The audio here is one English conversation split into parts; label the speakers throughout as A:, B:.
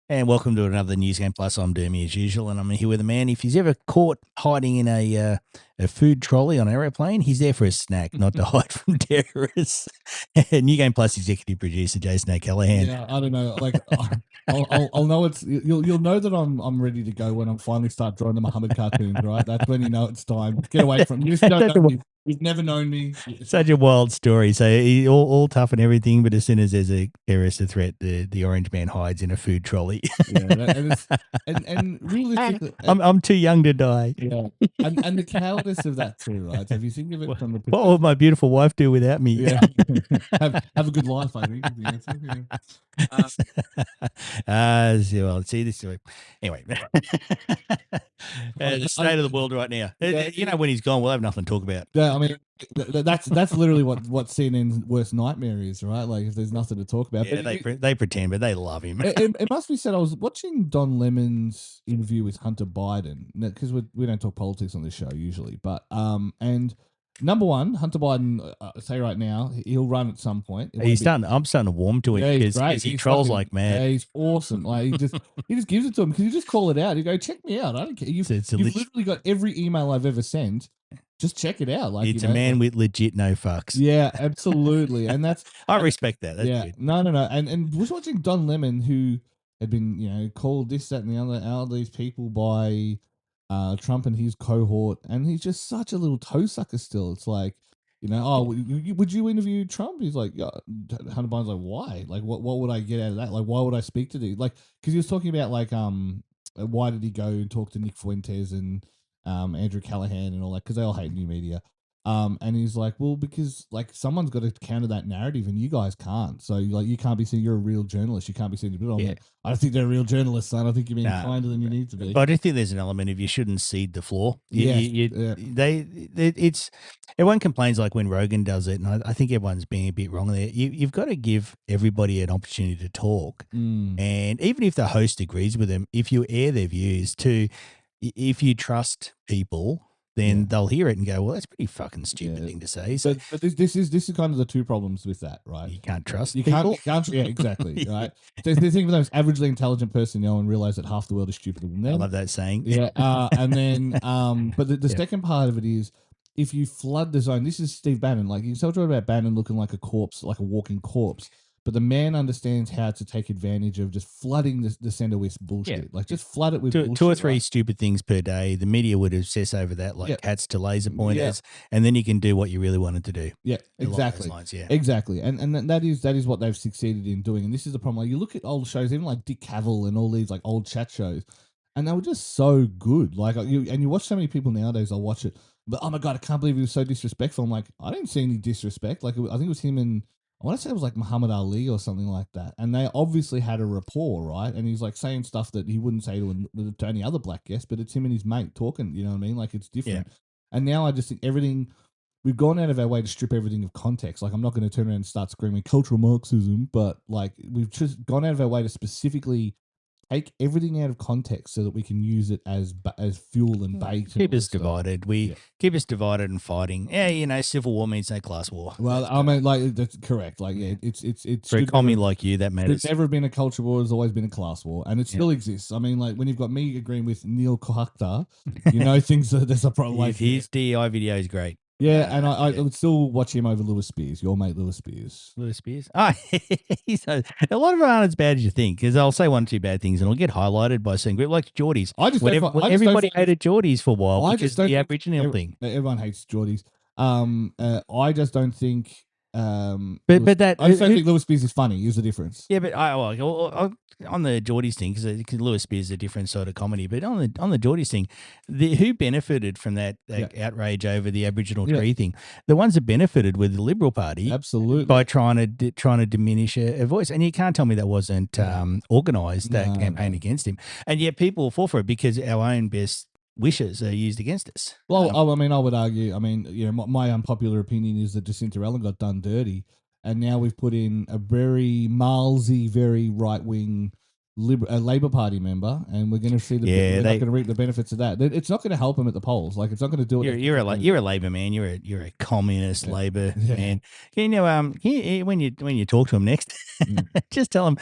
A: And welcome to another News Game Plus. I'm Dermy as usual, and I'm here with a man. If he's ever caught hiding in a food trolley on an aeroplane, he's there for a snack, not to hide from terrorists. New Game Plus executive producer Jason O'Callaghan.
B: Yeah, I don't know. Like, I'll know it's you'll know that I'm ready to go when I finally start drawing the Muhammad cartoons. Right, that's when you know it's time. Get away from me. You just don't know me. You've never known me.
A: Such a wild story. So he all tough and everything, but as soon as there's a terrorist threat, the orange man hides in a food trolley.
B: Yeah, and realistically,
A: I'm too young to die.
B: Yeah, and the cowardice of that too, right? So if you think of it from the
A: what would my beautiful wife do without me?
B: Yeah, have a good life, I think. Is the answer.
A: Yeah. Well, see this. Anyway, the state of the world right now.
B: Yeah,
A: you know, when he's gone, we'll have nothing to talk about.
B: Yeah, I mean, that's literally what CNN's worst nightmare is, right? Like, if there's nothing to talk about.
A: Yeah, but they pretend, but they love him.
B: It must be said. I was watching Don Lemon's interview with Hunter Biden because we don't talk politics on this show usually, but and. Number one, Hunter Biden, say right now, he'll run at some point.
A: I'm starting to warm to him because he trolls like mad.
B: Yeah, he's awesome. Like he just gives it to him because you just call it out. You go, check me out. I don't care. You've literally got every email I've ever sent. Just check it out. Like,
A: it's a man with legit no fucks.
B: Yeah, absolutely. And that's
A: I respect that. That's
B: good. No. And was watching Don Lemon, who had been, called this, that, and the other, all these people by Trump and his cohort, and he's just such a little toe sucker still. It's like, would you interview Trump? He's like, yeah. Hunter Biden's like, why? Like, what would I get out of that? Like, why would I speak to these? Like, because he was talking about like, why did he go and talk to Nick Fuentes and Andrew Callahan and all that? Because they all hate new media. And he's like, well, because like someone's got to counter that narrative, and you guys can't. So like, you can't be saying you're a real journalist. You can't be saying, I don't think they're real journalists, son. I think you're being kinder than you need to be.
A: But I do think there's an element of you shouldn't cede the floor. Everyone complains like when Rogan does it, and I think everyone's being a bit wrong there. You've got to give everybody an opportunity to talk, and even if the host agrees with them, if you air their views if you trust people, then they'll hear it and go, well, that's a pretty fucking stupid thing to say. So,
B: but this is kind of the two problems with that, right?
A: You can't trust
B: people. You can't, yeah, exactly, right? The thing with those averagely intelligent person, and realize that half the world is stupider than them.
A: I love that saying.
B: Yeah, and then, but the second part of it is, if you flood the zone, this is Steve Bannon. Like, you can talk about Bannon looking like a corpse, like a walking corpse. But the man understands how to take advantage of just flooding the center with bullshit. Yeah. Like, just flood it with bullshit.
A: 2 or 3 stupid things per day. The media would obsess over that, like cats to laser pointers, and then you can do what you really wanted to do.
B: Yeah, exactly.
A: Lines,
B: exactly. And that is what they've succeeded in doing. And this is the problem. Like, you look at old shows, even like Dick Cavell and all these like old chat shows, and they were just so good. Like, you watch so many people nowadays. I'll watch it, but oh my god, I can't believe he was so disrespectful. I'm like, I didn't see any disrespect. Like, I think it was him and. I want to say it was like Muhammad Ali or something like that. And they obviously had a rapport, right? And he's like saying stuff that he wouldn't say to any other black guest, but it's him and his mate talking, you know what I mean? Like, it's different. Yeah. And now I just think we've gone out of our way to strip everything of context. Like, I'm not going to turn around and start screaming cultural Marxism, but like, we've just gone out of our way to specifically take everything out of context so that we can use it as fuel and bait.
A: Keep us divided. Keep us divided and fighting. Yeah, civil war means no class war.
B: Well, I mean, like, that's correct. Like, yeah, it's
A: for a commie like you, that matters.
B: There's never been a culture war. There's always been a class war, and it still exists. I mean, like, when you've got me agreeing with Neil Kohakta, things there's a problem. Like,
A: his DEI video is great.
B: Yeah, and I would still watch him over Lewis Spears, your mate Lewis Spears.
A: Lewis Spears? Oh, a lot of them aren't as bad as you think, because I'll say 1 or 2 bad things and it'll get highlighted by saying, like Geordies. Everybody hated Geordies for a while because the Aboriginal thing.
B: Everyone hates Geordies. I just don't think...
A: I just don't
B: think Lewis Spears is funny. Is the difference?
A: Yeah, but on the Geordies thing, because Lewis Spears is a different sort of comedy. But on the Geordies thing, who benefited from that outrage over the Aboriginal tree thing? The ones that benefited were the Liberal Party,
B: absolutely,
A: by trying to diminish a voice. And you can't tell me that wasn't organised, that campaign against him. And yet people fall for it because our own best wishes are used against us.
B: Well, I would argue. My unpopular opinion is that Jacinta Allen got done dirty, and now we've put in a very malsy, very right wing Labour Party member, and we're going to see we're not going to reap the benefits of that. It's not going to help them at the polls. Like, it's not going to do it.
A: You're a Labour man. You're a communist Labour man. When you talk to him next, just tell him,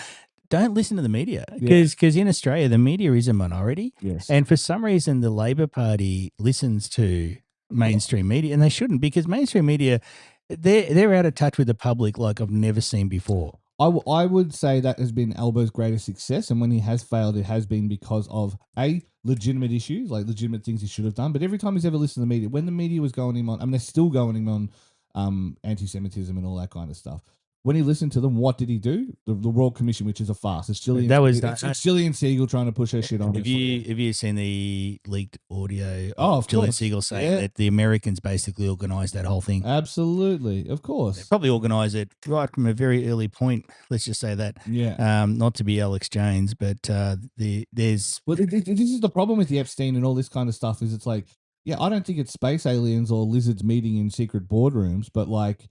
A: don't listen to the media
B: Yeah.
A: because in Australia the media is a minority,
B: Yes.
A: and for some reason the Labor Party listens to mainstream media, and they shouldn't, because mainstream media they're out of touch with the public like I've never seen before.
B: I would say that has been Albo's greatest success, and when he has failed, it has been because of legitimate issues, like legitimate things he should have done. But every time he's ever listened to the media, when the media was going him on, I mean, they're still going him on anti-Semitism and all that kind of stuff. When he listened to them, what did he do? The Royal Commission, which is a farce. It's Gillian.
A: That was
B: it's Gillian Siegel trying to push her shit on.
A: Have you seen the leaked audio
B: of
A: Gillian
B: course.
A: Siegel saying that the Americans basically organised that whole thing?
B: Absolutely, of course.
A: They probably organised it right from a very early point. Let's just say that.
B: Yeah.
A: Not to be Alex Jones, but there's.
B: Well, this is the problem with the Epstein and all this kind of stuff. Is it's like, yeah, I don't think it's space aliens or lizards meeting in secret boardrooms, but like,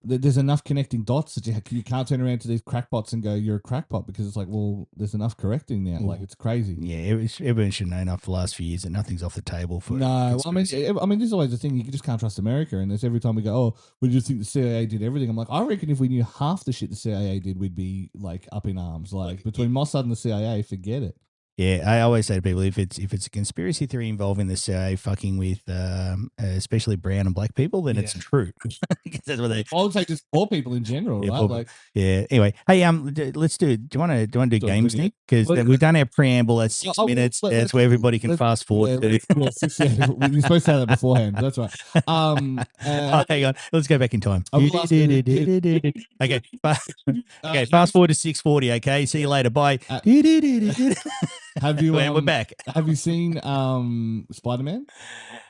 B: there's enough connecting dots that you can't turn around to these crackpots and go, you're a crackpot, because it's like, well, there's enough correcting now. Like, it's crazy.
A: Yeah, everyone should know enough for the last few years that nothing's off the table for.
B: No, I mean, this is always the thing. You just can't trust America, and there's every time we go, oh, we just think the CIA did everything. I'm like, I reckon if we knew half the shit the CIA did, we'd be like up in arms. Like between Mossad and the CIA, forget it.
A: Yeah, I always say to people, if it's a conspiracy theory involving the CIA fucking with especially brown and black people, then it's true. That's what they.
B: I would say just poor people in general, right?
A: Anyway, hey, let's do. Do you want to do games, Nick? Because we've done our preamble. That's 6 minutes. That's where everybody can fast forward to.
B: You're supposed to say that beforehand. That's right.
A: Hang on. Let's go back in time. Okay. Okay. Fast forward to 6:40. Okay. See you later. Bye.
B: Have you?
A: We're back.
B: Have you seen Spider-Man?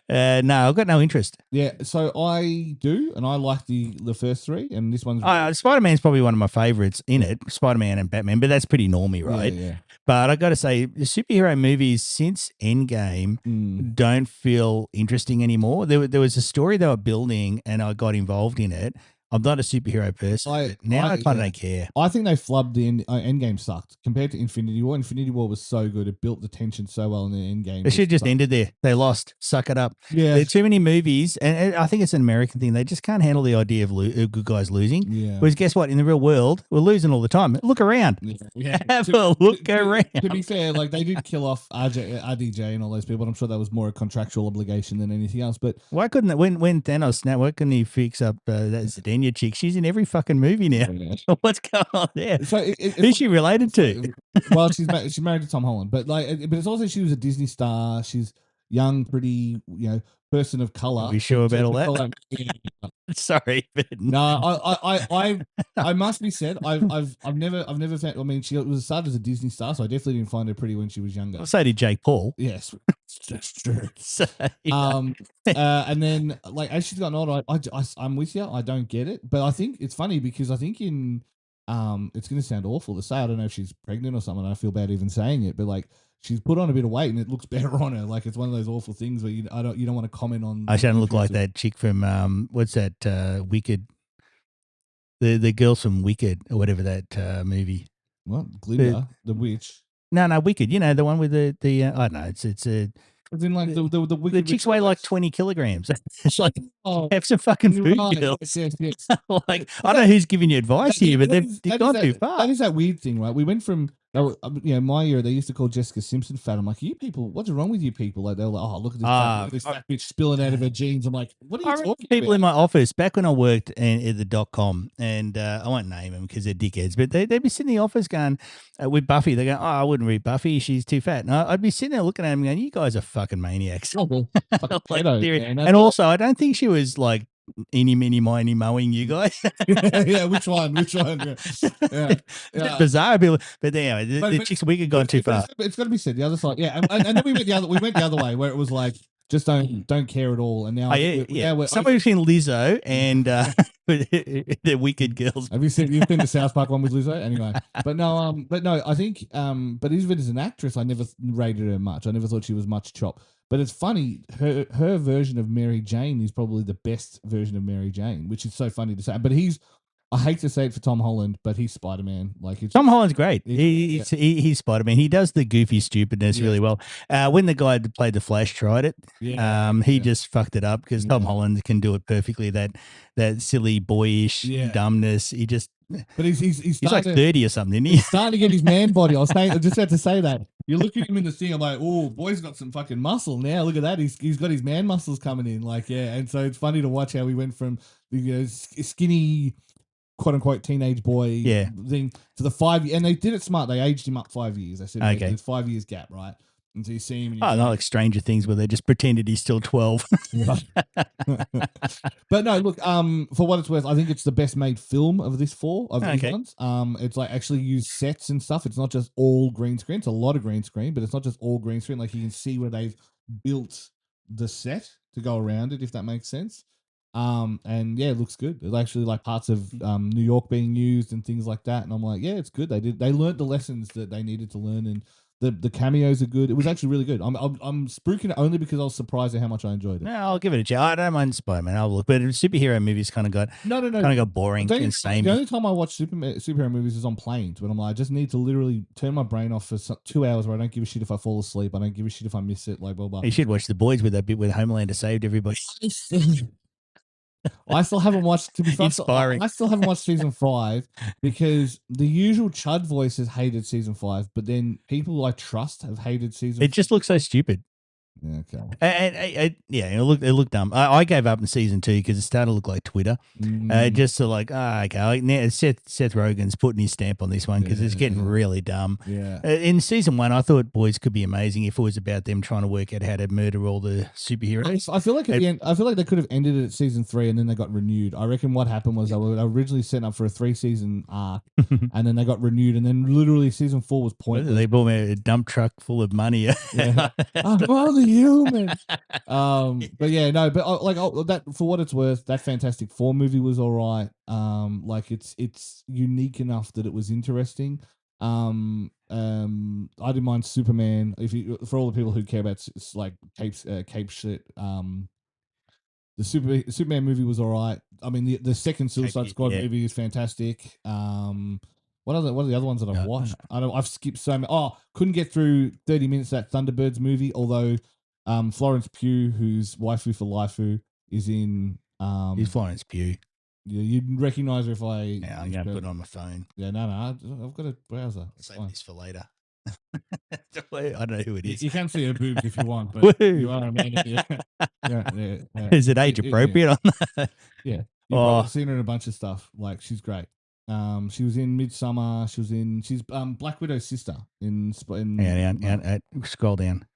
A: No, I've got no interest.
B: Yeah, so I do, and I like the first three, and this one's
A: Spider-Man's probably one of my favorites in it. Spider-Man and Batman, but that's pretty normie, right?
B: Yeah.
A: But I got to say, the superhero movies since Endgame don't feel interesting anymore. There was a story they were building, and I got involved in it. I'm not a superhero person. I kind of don't care.
B: I think they flubbed the Endgame sucked compared to Infinity War. Infinity War was so good. It built the tension so well in the Endgame.
A: They should have just ended there. They lost. Suck it up.
B: Yeah.
A: There are too many movies, and I think it's an American thing. They just can't handle the idea of good guys losing.
B: Yeah.
A: Whereas guess what? In the real world, we're losing all the time. Look around.
B: Yeah.
A: Have a look around.
B: To be fair, like they did kill off RDJ and all those people. I'm sure that was more a contractual obligation than anything else. But
A: why couldn't it, when Thanos snapped, why couldn't he fix up that Zedania chick? She's in every fucking movie now. Yeah. What's going on there? So who's she related to?
B: Well, she's married to Tom Holland, but it's also she was a Disney star. She's young, pretty, person of color.
A: Are you sure about all that? Sorry, but
B: no, I must be said, I've never found. I mean, she was started as a Disney star, so I definitely didn't find her pretty when she was younger.
A: Well, so did Jake Paul.
B: Yes, that's true. So, and then like as she's gotten older, I'm with you. I don't get it, but I think it's funny because I think in it's going to sound awful to say. I don't know if she's pregnant or something. I feel bad even saying it, but like she's put on a bit of weight and it looks better on her. Like it's one of those awful things where you don't want to comment on.
A: I shouldn't look like that chick from what's that Wicked? The girls from Wicked or whatever that movie.
B: What? Glinda, the witch.
A: No, Wicked. You know the one with the I don't know. It's a.
B: It's in like the Wicked.
A: The chicks weigh like 20 kilograms. It's like have some fucking food, girls.
B: Yes.
A: Like I don't know who's giving you advice here, but they've gone too far.
B: That is that weird thing, right? We went from my year, they used to call Jessica Simpson fat. I'm like, you people, what's wrong with you people? Like they're like, oh, look at this fat bitch spilling out of her jeans. I'm like, what are you talking
A: people
B: about?
A: In my office back when I worked at the .com, and I won't name them because they're dickheads, but they'd be sitting in the office going with Buffy. They go, oh, I wouldn't read Buffy. She's too fat. And I'd be sitting there looking at them going, you guys are fucking maniacs.
B: Oh, well,
A: like, and also, I don't think she was like eeny, meeny, miny, mowing you guys.
B: Yeah, which one? Yeah.
A: Bizarre, but anyway, the chicks we had gone too far.
B: It's got to be said the other side, yeah. And then we went the other way where it was like just don't care at all. And now,
A: we're somewhere between Lizzo and the Wicked girls.
B: Have you seen the South Park one with Lizzo? Anyway, but no, I think but even as an actress, I never rated her much. I never thought she was much chop. But it's funny, her version of Mary Jane is probably the best version of Mary Jane, which is so funny to say. But he's I hate to say it for Tom Holland, but he's Spider-Man. Like
A: Tom Holland's great.
B: He's-
A: He's Spider-Man. He does the goofy stupidness really well. When the guy that played the Flash tried it, he just fucked it up because Tom Holland can do it perfectly. That silly boyish dumbness. He just.
B: But he's
A: like 30 or something, isn't he?
B: He's starting to get his man body. I just had to say that. You look at him in the thing, I'm like, oh, boy's got some fucking muscle now. Look at that. He's got his man muscles coming in. Like, yeah. And so it's funny to watch how he went from the skinny, quote unquote, teenage boy thing to the 5 years. And they did it smart. They aged him up 5 years. They said, okay, there's 5 years gap, right? And so you see him.
A: Not like Stranger Things where they just pretended he's still 12.
B: But no, look, for what it's worth, I think it's the best made film of these ones. It's like actually used sets and stuff. It's not just all green screen. It's a lot of green screen, but it's not just all green screen. Like you can see where they've built the set to go around it, if that makes sense. And yeah, it looks good. It's actually like parts of New York being used and things like that. And I'm like, yeah, it's good. They learned the lessons that they needed to learn, and the cameos are good. It was actually really good. I'm spruiking it only because I was surprised at how much I enjoyed it.
A: No, I'll give it a chance. I don't mind Spider-Man. I'll look, but superhero movies kind of got boring and same.
B: The only time I watch superhero movies is on planes when I'm like, I just need to literally turn my brain off for 2 hours where I don't give a shit if I fall asleep. I don't give a shit if I miss it. Like blah blah.
A: You should watch The Boys with that bit where Homelander saved everybody.
B: I still haven't watched. To be frank,
A: inspiring.
B: I still haven't watched season 5 because the usual Chud voices hated season 5, but then people I trust have hated season.
A: It just looks so stupid.
B: Okay.
A: And it looked dumb. I gave up in season 2 because it started to look like Twitter. Just to like, okay. Now Seth Rogen's putting his stamp on this one because it's getting really dumb.
B: Yeah.
A: In season 1, I thought Boys could be amazing if it was about them trying to work out how to murder all the superheroes.
B: I feel like at the end, I feel like they could have ended it at season 3 and then they got renewed. I reckon what happened was they were originally set up for a 3-season arc and then they got renewed, and then literally season 4 was pointless.
A: They bought me a dump truck full of money.
B: I'm only human. But yeah, no, but that, for what it's worth, that Fantastic Four movie was all right. Like it's unique enough that it was interesting. I didn't mind Superman. For all the people who care about like cape shit, the Superman movie was all right. I mean, the second Suicide Squad movie is fantastic. What are the other ones that I've watched? I've skipped so many. Couldn't get through 30 minutes of that Thunderbirds movie, although Florence Pugh, who's waifu for Lifu, is in.
A: He's Florence Pugh.
B: Yeah, you'd recognize her if I.
A: Yeah, I'm going to put it on my phone.
B: Yeah, no, I've got a browser.
A: I'll save this for later. I don't know who it is.
B: You can see her boobs if you want, but you are a man. Yeah.
A: Is it age appropriate on that?
B: Yeah. I've seen her in a bunch of stuff. Like, she's great. She was in Midsummer. She's Black Widow's sister in
A: scroll down.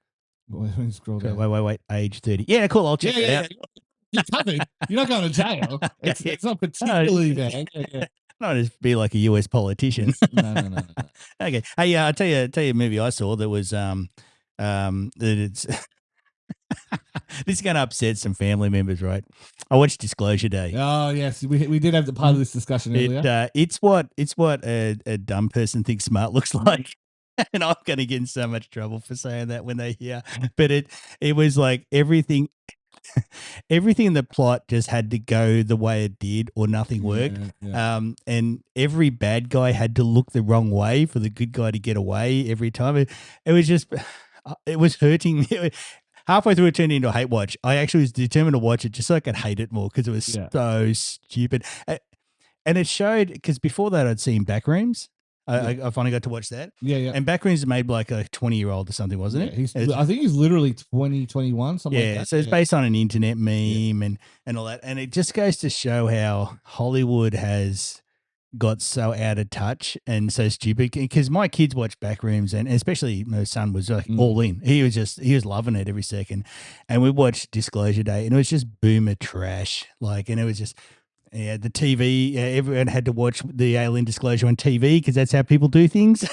B: Scroll down.
A: Wait. Age 30. Yeah, cool. I'll check it out.
B: You're covered. You're not going to jail. It's not particularly bad.
A: Not just be like a US politician.
B: No.
A: Okay. Hey, I'll tell you a movie I saw that was that it's this is going to upset some family members, right? I watched Disclosure Day.
B: Oh yes, we did have the part of this discussion earlier.
A: It's what a dumb person thinks smart looks like. And I'm going to get in so much trouble for saying that when they hear. But it was like everything in the plot just had to go the way it did or nothing worked.
B: Yeah.
A: And every bad guy had to look the wrong way for the good guy to get away every time. It was just, it was hurting me. Halfway through it turned into a hate watch. I actually was determined to watch it just so I could hate it more because it was so stupid. And it showed, because before that I'd seen Backrooms. I finally got to watch that.
B: Yeah.
A: And Backrooms is made by like a 20-year-old or something, wasn't it?
B: I think he's literally 20, 21, something like that.
A: So it's based on an internet meme and all that. And it just goes to show how Hollywood has got so out of touch and so stupid. Because my kids watch Backrooms, and especially my son was like all in. He was loving it every second. And we watched Disclosure Day, and it was just boomer trash. And it was just... Yeah, the TV, everyone had to watch the Alien Disclosure on TV because that's how people do things.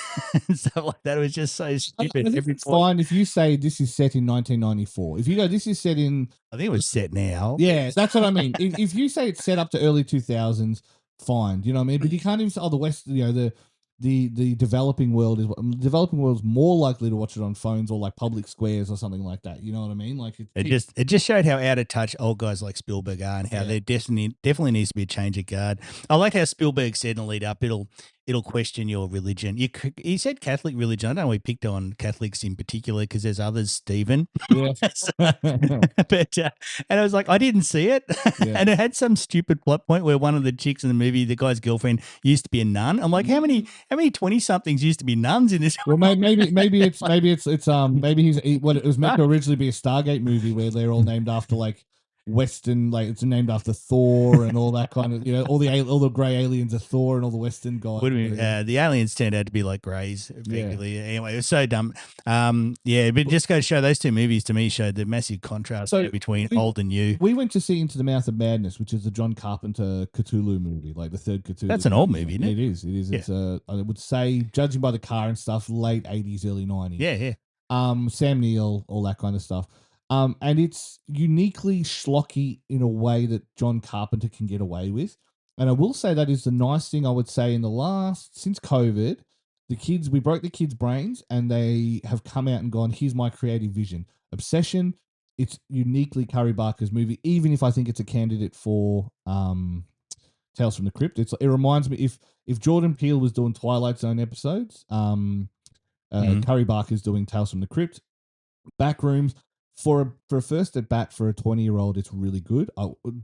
A: And stuff like that. It was just so stupid.
B: It's fine if you say this is set in 1994. If you go, this is set in...
A: I think it was set now.
B: Yeah, that's what I mean. if you say it's set up to early 2000s, fine. Do you know what I mean? But you can't even say, the West, the the developing world is developing world is more likely to watch it on phones or like public squares or something like that. You know what I mean? Like
A: It just showed how out of touch old guys like Spielberg are, and how there definitely needs to be a change of guard. I like how Spielberg said in the lead up, it'll question your religion. He said Catholic religion. I don't know. We picked on Catholics in particular because there's others, Stephen.
B: Yeah.
A: But and I was like, I didn't see it,
B: Yeah.
A: and it had some stupid plot point where one of the chicks in the movie, the guy's girlfriend, used to be a nun. I'm like, how many 20-somethings used to be nuns in this?
B: Well, maybe it's what it was meant to originally be a Stargate movie where they're all named after like Western, like it's named after Thor and all that kind of, all the grey aliens are Thor and all the Western guys.
A: The aliens turned out to be like greys, effectively. Anyway, it was so dumb. But just go to show those two movies to me showed the massive contrast between old and new.
B: We went to see Into the Mouth of Madness, which is the John Carpenter Cthulhu movie, like the third Cthulhu.
A: That's an old movie, isn't it?
B: It is.
A: Yeah.
B: It's I would say, judging by the car and stuff, late 80s, early 90s.
A: Yeah.
B: Sam Neill, all that kind of stuff. And it's uniquely schlocky in a way that John Carpenter can get away with. And I will say that is the nice thing I would say in since COVID, we broke the kids' brains and they have come out and gone, here's my creative vision. Obsession, it's uniquely Curry Barker's movie, even if I think it's a candidate for Tales from the Crypt. It reminds me, if Jordan Peele was doing Twilight Zone episodes, Curry Barker's doing Tales from the Crypt. Backrooms, for a first at bat for a 20-year-old, it's really good.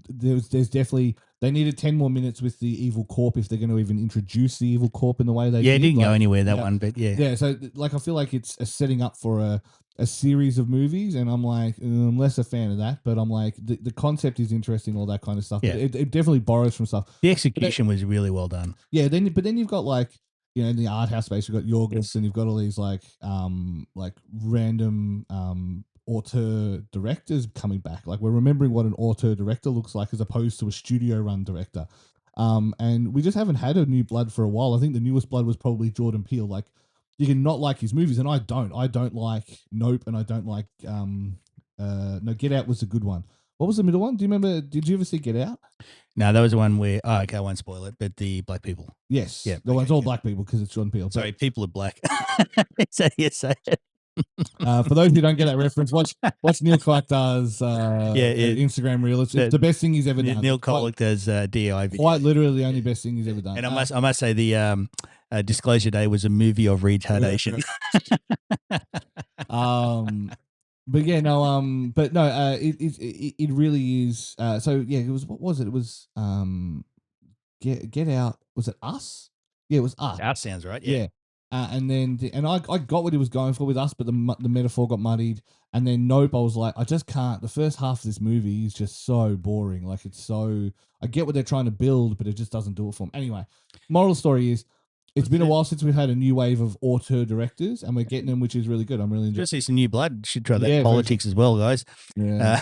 B: There's definitely, they needed 10 more minutes with the evil corp if they're going to even introduce the evil corp in the way they did.
A: Yeah, it didn't go anywhere, that one, but yeah.
B: Yeah, so like I feel like it's a setting up for a series of movies, and I'm like, I'm less a fan of that, but I'm like, the concept is interesting, all that kind of stuff.
A: Yeah.
B: It definitely borrows from stuff.
A: The execution was really well done.
B: Yeah, then you've got like, in the art house space, you've got Yorgos, and you've got all these like random auteur directors coming back. Like, we're remembering what an auteur director looks like as opposed to a studio run director. And we just haven't had a new blood for a while. I think the newest blood was probably Jordan Peele. Like, you can not like his movies, and I don't like Nope, and I don't like no, Get Out was a good one. What was the middle one? Do you remember? Did you ever see Get Out?
A: No, that was the one where, okay, I won't spoil it, but the black people.
B: Yes. Yeah. The one's all black people because it's Jordan Peele.
A: Sorry, people are black. So yes,
B: for those who don't get that reference, watch Neil Collector's Instagram reel. It's the best thing he's ever done.
A: Neil Collector's DI video.
B: Quite literally the only best thing he's ever done.
A: And I must say the Disclosure Day was a movie of retardation.
B: But yeah, no, it really is. So yeah, it was, what was it? It was Get Out. Was it Us? Yeah, it was Us.
A: That sounds right. Yeah.
B: And then I got what he was going for with Us, but the metaphor got muddied. And then Nope, I was like, I just can't. The first half of this movie is just so boring. Like, it's so, I get what they're trying to build, but it just doesn't do it for me. Anyway, moral story is, it's been a while since we've had a new wave of auteur directors, and we're getting them, which is really good. I'm really enjoying.
A: Just see some new blood. Should try that politics as well, guys.
B: Yeah.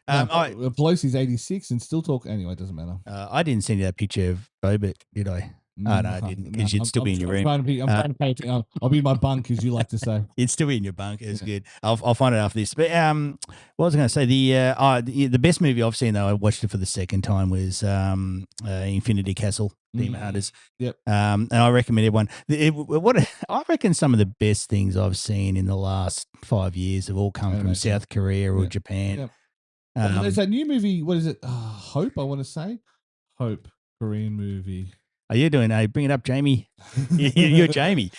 A: Pelosi's
B: 86 and still talk. Anyway, it doesn't matter.
A: I didn't send you that picture of Bobit, did I? Oh, no, I didn't, because you'd still be in your room.
B: I'm trying to pay attention. I'll be in my bunk, as you like to say.
A: You'd still be in your bunk. It's good. I'll find it after this. But what was I going to say? The best movie I've seen, though, I watched it for the second time, was Infinity Castle, Demon Hunters.
B: Yep.
A: And I recommend everyone. I reckon some of the best things I've seen in the last 5 years have all come from South Korea or Japan.
B: Yep. There's that new movie. What is it? Hope, I want to say. Hope, Korean movie.
A: Are you doing? Bring it up, Jamie. You're Jamie.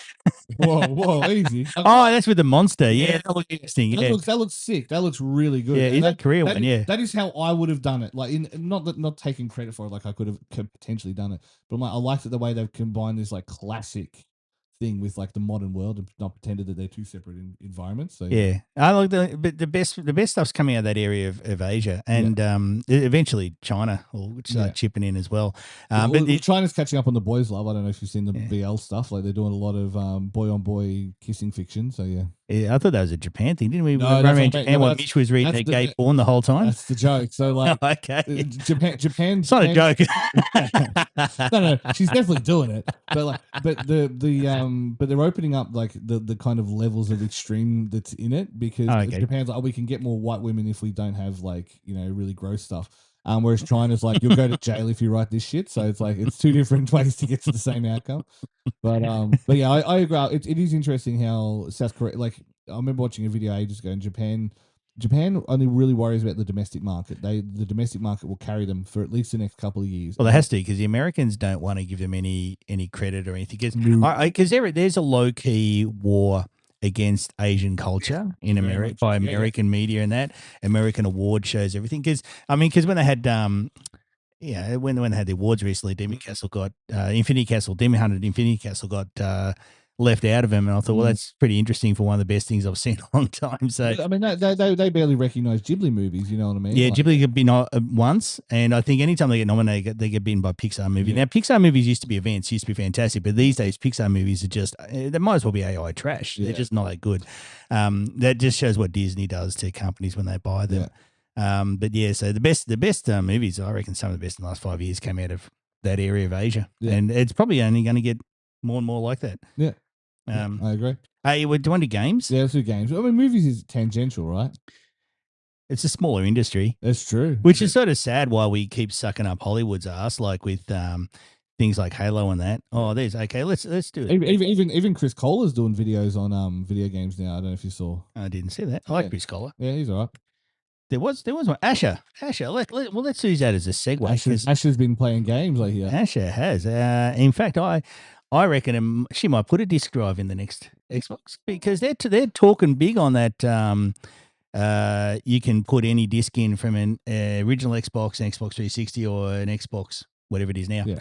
B: Whoa, easy.
A: Oh, that's with the monster. Yeah, that looks interesting.
B: That looks sick. That looks really good.
A: Yeah, that Korea one. Yeah,
B: that is how I would have done it. Like, not taking credit for it. Like, I could have potentially done it, but I liked it the way they've combined this like classic thing with like the modern world and not pretended that they're two separate environments. So
A: yeah, I like the best stuff's coming out of that area of Asia, and eventually China will start chipping in as well.
B: But China's catching up on the boys' love. I don't know if you've seen the BL stuff. Like, they're doing a lot of boy on boy kissing fiction. So yeah.
A: Yeah, I thought that was a Japan thing, didn't we?
B: No,
A: Japan, while Mitch was reading her gay porn the whole time.
B: That's the joke. So like,
A: okay,
B: Japan.
A: It's not a joke.
B: No, she's definitely doing it. But but they're opening up like the kind of levels of extreme that's in it, because Japan's like, we can get more white women if we don't have like really gross stuff. Whereas China's like, you'll go to jail if you write this shit. So it's like it's two different ways to get to the same outcome. But yeah, I agree. It is interesting how South Korea, like, I remember watching a video ages ago in Japan. Japan only really worries about the domestic market. The domestic market will carry them for at least the next couple of years.
A: Well, it has to, because the Americans don't want to give them any credit or anything. Because
B: No.
A: there's a low key war against Asian culture in
B: Very
A: America
B: much.
A: by
B: Yeah, yeah.
A: American media and that American award shows, everything. Because when they had when they had the awards recently, Demon Castle got Infinity Castle, Demon Hunter Infinity Castle got left out of them, and I thought, well, that's pretty interesting for one of the best things I've seen in a long time. So
B: I mean, they barely recognize Ghibli movies. You know what I mean?
A: yeah,
B: Like,
A: Ghibli could be once, and I think anytime they get nominated, they get beaten by Pixar movie.
B: Yeah.
A: Now, Pixar movies used to be events, used to be fantastic, but these days, Pixar movies are just they might as well be AI trash.
B: Yeah.
A: They're just not that good. That just shows what Disney does to companies when they buy them. But yeah, so the best movies, I reckon some of the best in the last 5 years came out of that area of Asia, and it's probably only going to get more and more like that.
B: Yeah. I agree.
A: Hey, we're doing the games.
B: Yeah, let's do games. I mean, movies is tangential, right?
A: It's a smaller industry.
B: That's true.
A: Which is sort of sad why we keep sucking up Hollywood's ass, like with things like Halo and that. Oh, let's do it.
B: Even Chris Kohler's doing videos on video games now. I don't know if you saw.
A: I didn't see that. I like Chris Kohler.
B: Yeah, he's all right.
A: There was one. Asher. Let's use that as a segue.
B: Asher's been playing games like here.
A: Asher has. In fact, I reckon she might put a disc drive in the next Xbox, because they're talking big on that. You can put any disc in from an original Xbox, an Xbox 360, or an Xbox, whatever it is now.
B: Yeah.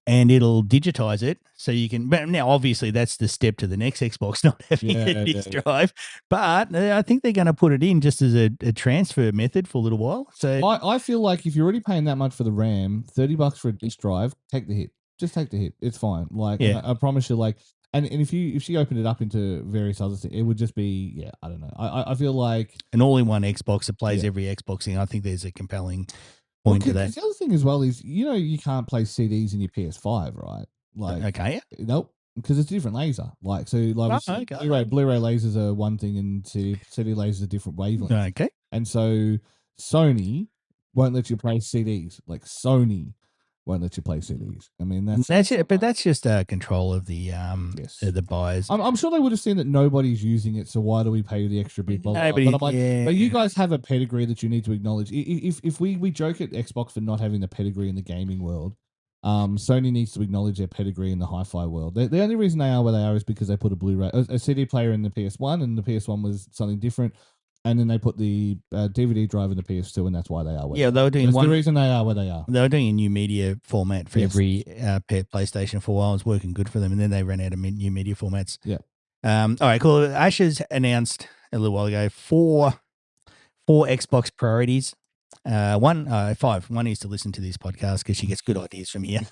A: And it'll digitize it, so you can. But now, obviously, that's the step to the next Xbox, not having a disc drive. But I think they're going to put it in just as a transfer method for a little while. So
B: I feel like if you're already paying that much for the RAM, $30 for a disc drive, take the hit. Just take the hit. It's fine. Like, I promise you, like. And if she opened it up into various other things, it would just be, I don't know. I feel like
A: an all-in-one Xbox that plays every Xbox thing. I think there's a compelling point to that.
B: The other thing as well is, you can't play CDs in your PS5, right? Like,
A: okay,
B: nope, because it's a different laser. Like, so like Blu-ray lasers are one thing, and CD lasers are different wavelengths.
A: Okay,
B: and so Sony won't let you play CDs. Like, Sony won't let you play CDs. I mean,
A: that's it. But that's just control of the the buyers.
B: I'm sure they would have seen that nobody's using it, so why do we pay you the extra bit? But I'm like, but you guys have a pedigree that you need to acknowledge. If we joke at Xbox for not having the pedigree in the gaming world, Sony needs to acknowledge their pedigree in the hi-fi world. The only reason they are where they are is because they put a Blu-ray, a CD player in the PS1, and the PS1 was something different. And then they put the DVD drive in the PS2, and that's why they are where
A: they were doing
B: the reason they are where they are.
A: They were doing a new media format for every PlayStation for a while. It was working good for them, and then they ran out of new media formats.
B: Yeah.
A: All right, cool. Asher's announced a little while ago four Xbox priorities. Five. One is to listen to this podcast because she gets good ideas from here.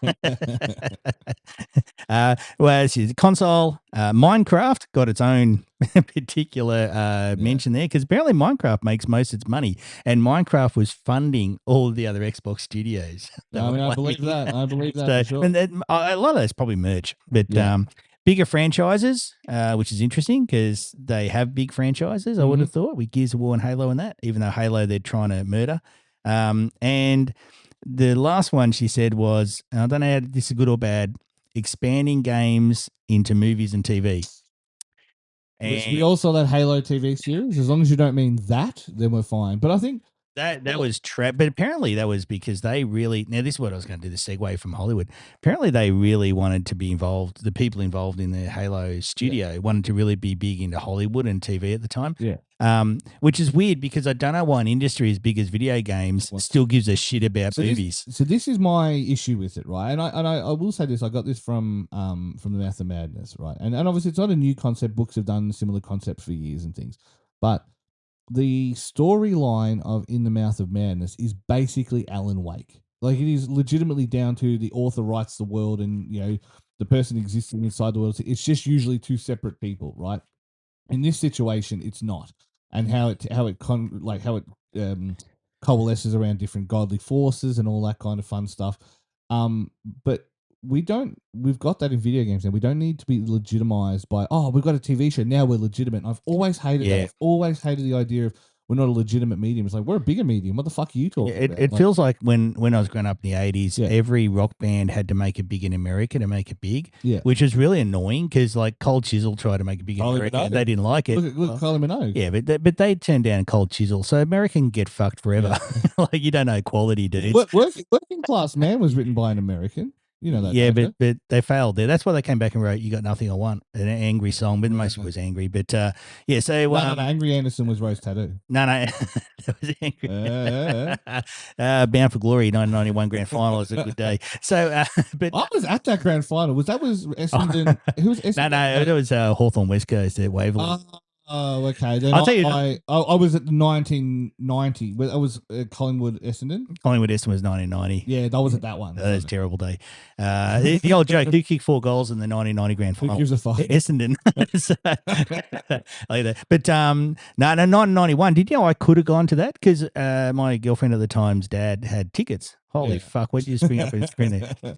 A: Console, Minecraft got its own particular mention there, because apparently Minecraft makes most of its money, and Minecraft was funding all of the other Xbox studios.
B: I believe that. For sure.
A: And a lot of that's probably merch, but bigger franchises, which is interesting because they have big franchises. I would have thought, with Gears of War and Halo and that, even though Halo they're trying to murder. And the last one she said was, I don't know if this is good or bad, expanding games into movies and TV.
B: And we all saw that Halo TV series. As long as you don't mean that, then we're fine. But I think
A: that was but apparently that was because they really, now this is what I was going to do, the segue from Hollywood. Apparently they really wanted to be involved, the people involved in the Halo studio wanted to really be big into Hollywood and TV at the time.
B: Yeah.
A: Which is weird, because I don't know why an industry as big as video games still gives a shit about movies.
B: So this is my issue with it, right? And I will say this, I got this from the Mouth of Madness, right? And obviously it's not a new concept. Books have done similar concepts for years and things. But the storyline of In the Mouth of Madness is basically Alan Wake. Like, it is legitimately down to the author writes the world, and the person existing inside the world. It's just usually two separate people, right? In this situation, it's not, and how it coalesces around different godly forces and all that kind of fun stuff. But we've got that in video games, and we don't need to be legitimized by, we've got a TV show now, we're legitimate. I've always hated that. I've always hated the idea of, we're not a legitimate medium. It's like, we're a bigger medium. What the fuck are you talking about?
A: It feels like when I was growing up in the 80s,
B: Yeah.
A: every rock band had to make it big in America to make it big,
B: Yeah.
A: which is really annoying because like Cold Chisel tried to make it big in
B: Kylie
A: America
B: Minogue.
A: and they didn't like it.
B: Look, Kylie Minogue.
A: Yeah, but they turned down Cold Chisel, so America can get fucked forever. Like you don't know quality, dude.
B: Working Class Man was written by an American. You know that.
A: Yeah,
B: don't
A: but they failed there. That's why they came back and wrote "You Got Nothing I Want," an angry song, but most of it was angry. But yeah, so
B: you? No, Angry Anderson was Rose Tattoo.
A: no, that was angry. Bound for Glory, 1991 grand final is a good day. So, but
B: I was at that grand final. Was Essendon? Who was Essendon?
A: no, it was Hawthorn West Coast at Waverley.
B: Oh, okay. Then
A: I'll tell you,
B: I was at the 1990. But I was Collingwood Essendon.
A: Collingwood Essendon was 1990.
B: Yeah, I was at that one.
A: That was a terrible day. The old joke: who kicked 4 goals in the 1990 grand final?
B: Who gives a fuck?
A: Essendon. Like that. But no, 1991. Did you know I could have gone to that because my girlfriend at the time's dad had tickets. Holy fuck! What did you just bring up on the screen there?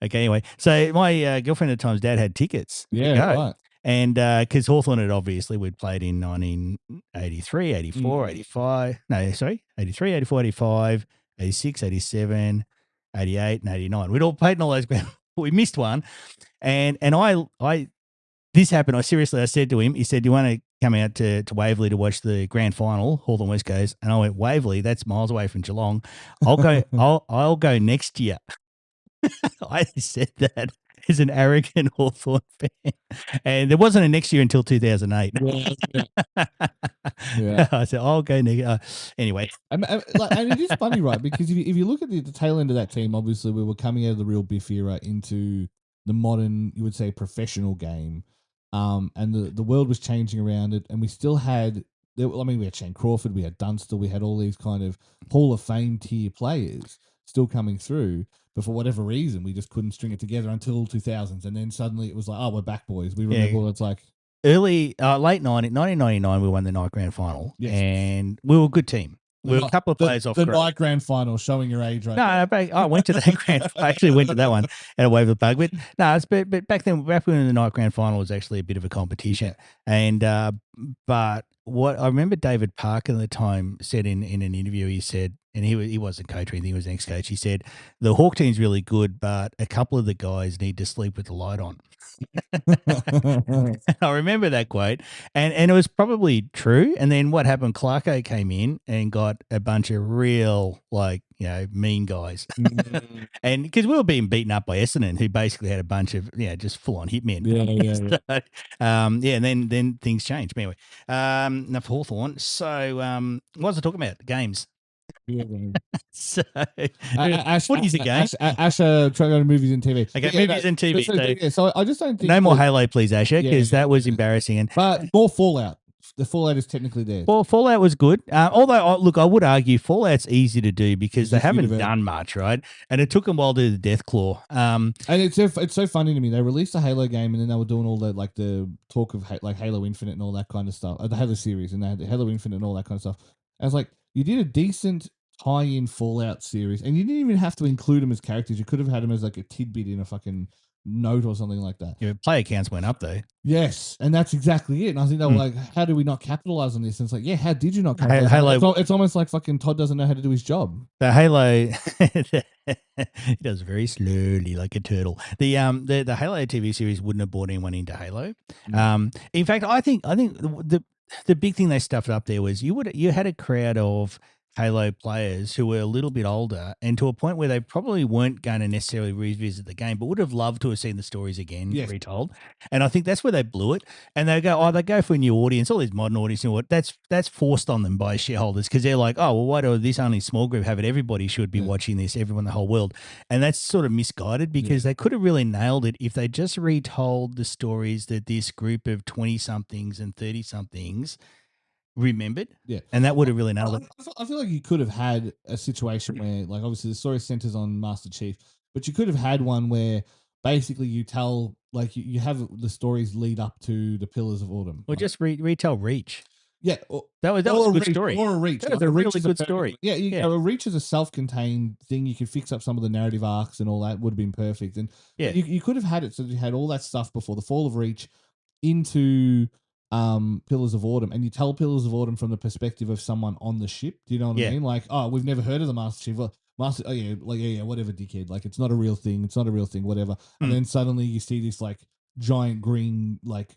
A: Okay, anyway, so my girlfriend at the time's dad had tickets.
B: Yeah, right.
A: And because Hawthorn had obviously, we'd played in 1983, 84, 85. No, sorry, 83, 84, 85, 86, 87, 88, and 89. We'd all played in all those grounds. We missed one. And I this happened. I said to him, he said, "Do you want to come out to Waverley to watch the grand final, Hawthorn West Coast?" And I went, "Waverley, that's miles away from Geelong. I'll go, I'll go next year." I said that as an arrogant Hawthorn fan. And there wasn't a next year until 2008.
B: Yeah.
A: I said, I'll go next. Anyway.
B: And it is funny, right? Because if you look at the tail end of that team, obviously we were coming out of the real Biff era into the modern, you would say, professional game. And the world was changing around it. And we still had, we had Shane Crawford, we had Dunstall, we had all these kind of Hall of Fame tier players still coming through. But for whatever reason, we just couldn't string it together until 2000s. And then suddenly it was like, oh, we're back, boys. We remember what it's like.
A: Late 1999, we won the night grand final. Yes. And we were a good team. We were a couple of players off.
B: The night grand final, showing your age, right?
A: No, I went to that grand. I actually went to that one at a wave of bug. But no, but back then, back when the night grand final was actually a bit of a competition. And but what I remember, David Parker at the time said in an interview, he said, and he wasn't coach or anything, he was an ex-coach. He said the Hawk team's really good, but a couple of the guys need to sleep with the light on. I remember that quote, and it was probably true. And then what happened? Clarko came in and got a bunch of real, mean guys, and because we were being beaten up by Essendon, who basically had a bunch of just full on hitmen.
B: Yeah.
A: And then things changed. But anyway, enough Hawthorn. So what was I talking about? Games.
B: Yeah,
A: so,
B: Ash,
A: what is the game?
B: Ash trying to go to movies and TV.
A: Okay, movies and TV.
B: So I just don't think
A: no more Halo, please, Asher, because that was embarrassing.
B: But more Fallout. The Fallout is technically there.
A: Well, Fallout was good. Although, look, I would argue Fallout's easy to do because they haven't done much, right? And it took them a while to do the Death Claw.
B: And it's so funny to me. They released a Halo game, and then they were doing all the talk of Halo Infinite and all that kind of stuff. The Halo series, and they had the Halo Infinite and all that kind of stuff. I was like, you did a decent tie-in Fallout series, and you didn't even have to include them as characters. You could have had them as like a tidbit in a fucking note or something like that.
A: Yeah, player counts went up though.
B: Yes, and that's exactly it. And I think they were like, how do we not capitalize on this? And it's like, how did you not capitalize on it? It's almost like fucking Todd doesn't know how to do his job.
A: The Halo he does very slowly like a turtle. The Halo TV series wouldn't have brought anyone into Halo. In fact, I think the big thing they stuffed up there was you had a crowd of Halo players who were a little bit older and to a point where they probably weren't going to necessarily revisit the game, but would have loved to have seen the stories again retold. And I think that's where they blew it. And they go for a new audience, all these modern audience, that's forced on them by shareholders because they're like, oh, well, why do this only small group have it? Everybody should be watching this, everyone, the whole world. And that's sort of misguided because they could have really nailed it if they just retold the stories that this group of 20-somethings and 30-somethings remembered, and that would have really nailed it.
B: I feel like you could have had a situation where, like, obviously the story centers on Master Chief, but you could have had one where basically you tell, like, you have the stories lead up to the Pillars of Autumn,
A: or just retell Reach.
B: Yeah,
A: that was a good story.
B: Or a Reach,
A: that was a really good story.
B: Yeah, a Reach is a self-contained thing. You could fix up some of the narrative arcs and all that. Would have been perfect. And you could have had it so you had all that stuff before the fall of Reach into Pillars of Autumn, and you tell Pillars of Autumn from the perspective of someone on the ship. Do you know what I
A: Yeah.
B: mean? Like, oh, we've never heard of the Master Chief. Well, Master, oh yeah, like yeah, whatever, dickhead. Like, it's not a real thing. It's not a real thing. Whatever. And then suddenly you see this like giant green like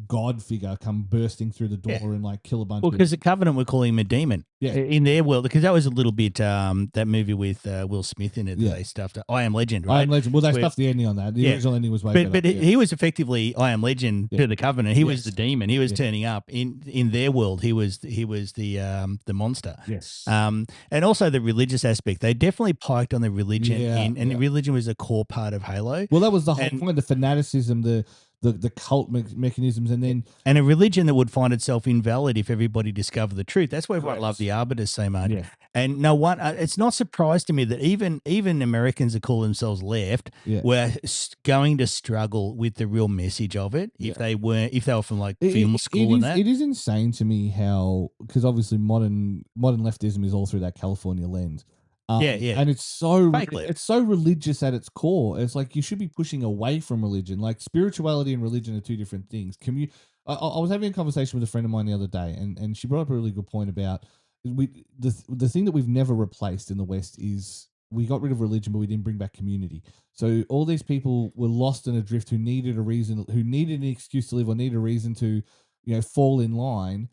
B: god figure come bursting through the door
A: Yeah.
B: and like kill a bunch
A: Well,
B: of
A: because the Covenant were calling him a demon.
B: Yeah.
A: In their world, because that was a little bit that movie with Will Smith in it that
B: Yeah.
A: they stuffed. I Am Legend, right?
B: I Am Legend. Well, they
A: Where-
B: stuffed the ending on that. The
A: Yeah.
B: original ending was way
A: But
B: better.
A: he was effectively I Am Legend
B: Yeah.
A: to the Covenant. He was
B: Yes.
A: the demon. He was
B: Yeah.
A: turning up in their world. He was the monster.
B: Yes.
A: And also the religious aspect. They definitely piked on the religion and the religion was a core part of Halo.
B: Well, that was the whole point. The fanaticism, the cult mechanisms, and then
A: and a religion that would find itself invalid if everybody discovered the truth. That's why everyone loved the Arbiters so much.
B: Yeah.
A: And no one, it's not surprised to me that even Americans that call themselves left were going to struggle with the real message of it if they were from like film school and that.
B: It is insane to me how, because obviously modern leftism is all through that California lens. And it's so religious at its core. It's like you should be pushing away from religion. Like spirituality and religion are two different things. I was having a conversation with a friend of mine the other day, and she brought up a really good point about the thing that we've never replaced in the West is we got rid of religion, but we didn't bring back community. So all these people were lost and adrift who needed a reason, who needed an excuse to live, or needed a reason to, fall in line.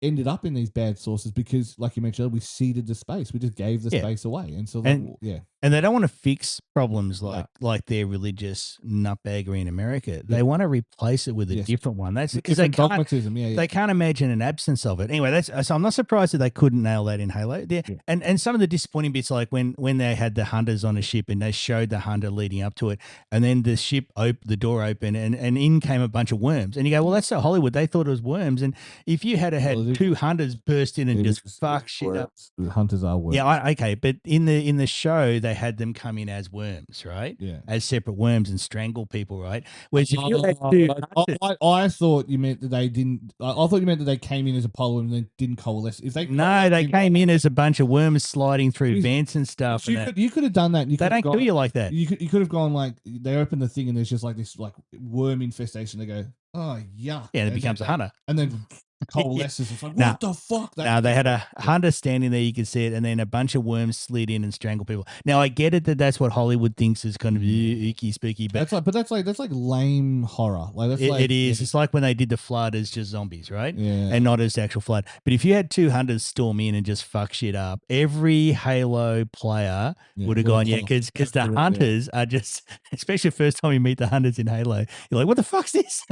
B: Ended up in these bad sources because, like you mentioned, we ceded the space. We just gave the space away, and so
A: and they don't want to fix problems like their religious nutbaggery in America. They want to replace it with a different one. That's because they can't
B: dogmatism.
A: They can't imagine an absence of it. Anyway, so I'm not surprised that they couldn't nail that in Halo. And some of the disappointing bits, like when they had the hunters on a ship and they showed the hunter leading up to it, and then the ship the door opened and in came a bunch of worms, and you go, well, that's so Hollywood. They thought it was worms, and if you had two hunters burst in and just fuck shit up.
B: Hunters are worms.
A: Yeah, okay, but in the show they had them come in as worms, right?
B: Yeah,
A: as separate worms and strangle people, right? Whereas if you had two hunters,
B: I thought you meant that they didn't. I thought you meant that they came in as a polymer and they didn't coalesce. If they
A: they came in as a bunch of worms sliding through vents and stuff.
B: You could have done that.
A: They don't kill you like that.
B: You could have gone like they open the thing and there's just like this like worm infestation. They go, oh yuck,
A: and it becomes a hunter,
B: and then coalesces. It's like, what the fuck?
A: Now they had a hunter standing there, you could see it, and then a bunch of worms slid in and strangled people. Now I get it that's what Hollywood thinks is kind of icky spooky, but
B: that's like lame horror. Like
A: it is. It's like when they did the flood as just zombies, right?
B: Yeah,
A: and not as the actual flood. But if you had two hunters storm in and just fuck shit up, every Halo player would have gone, because the hunters are just, especially the first time you meet the hunters in Halo, you're like, what the fuck's this?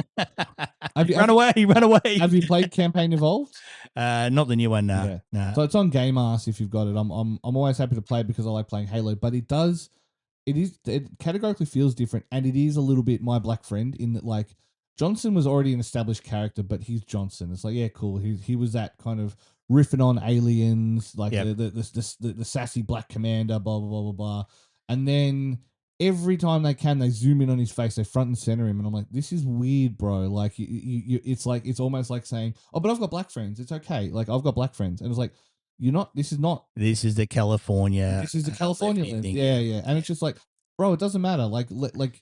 A: Run away!
B: Have you played Campaign Evolved?
A: Not the new one, no. Nah.
B: So it's on Game Ass if you've got it. I'm always happy to play it because I like playing Halo, but it categorically feels different, and it is a little bit my black friend in that like Johnson was already an established character, but he's Johnson. It's like, yeah, cool. He was that kind of riffing on aliens, like the sassy black commander, blah blah blah blah blah, and then every time they can, they zoom in on his face, they front and center him, and I'm like, this is weird, bro. Like, it's like it's almost like saying, oh, but I've got black friends. It's okay. Like, I've got black friends, and it's like, you're not. This is not.
A: This is the California.
B: This is the California lens. Yeah, and it's just like, bro, it doesn't matter. Like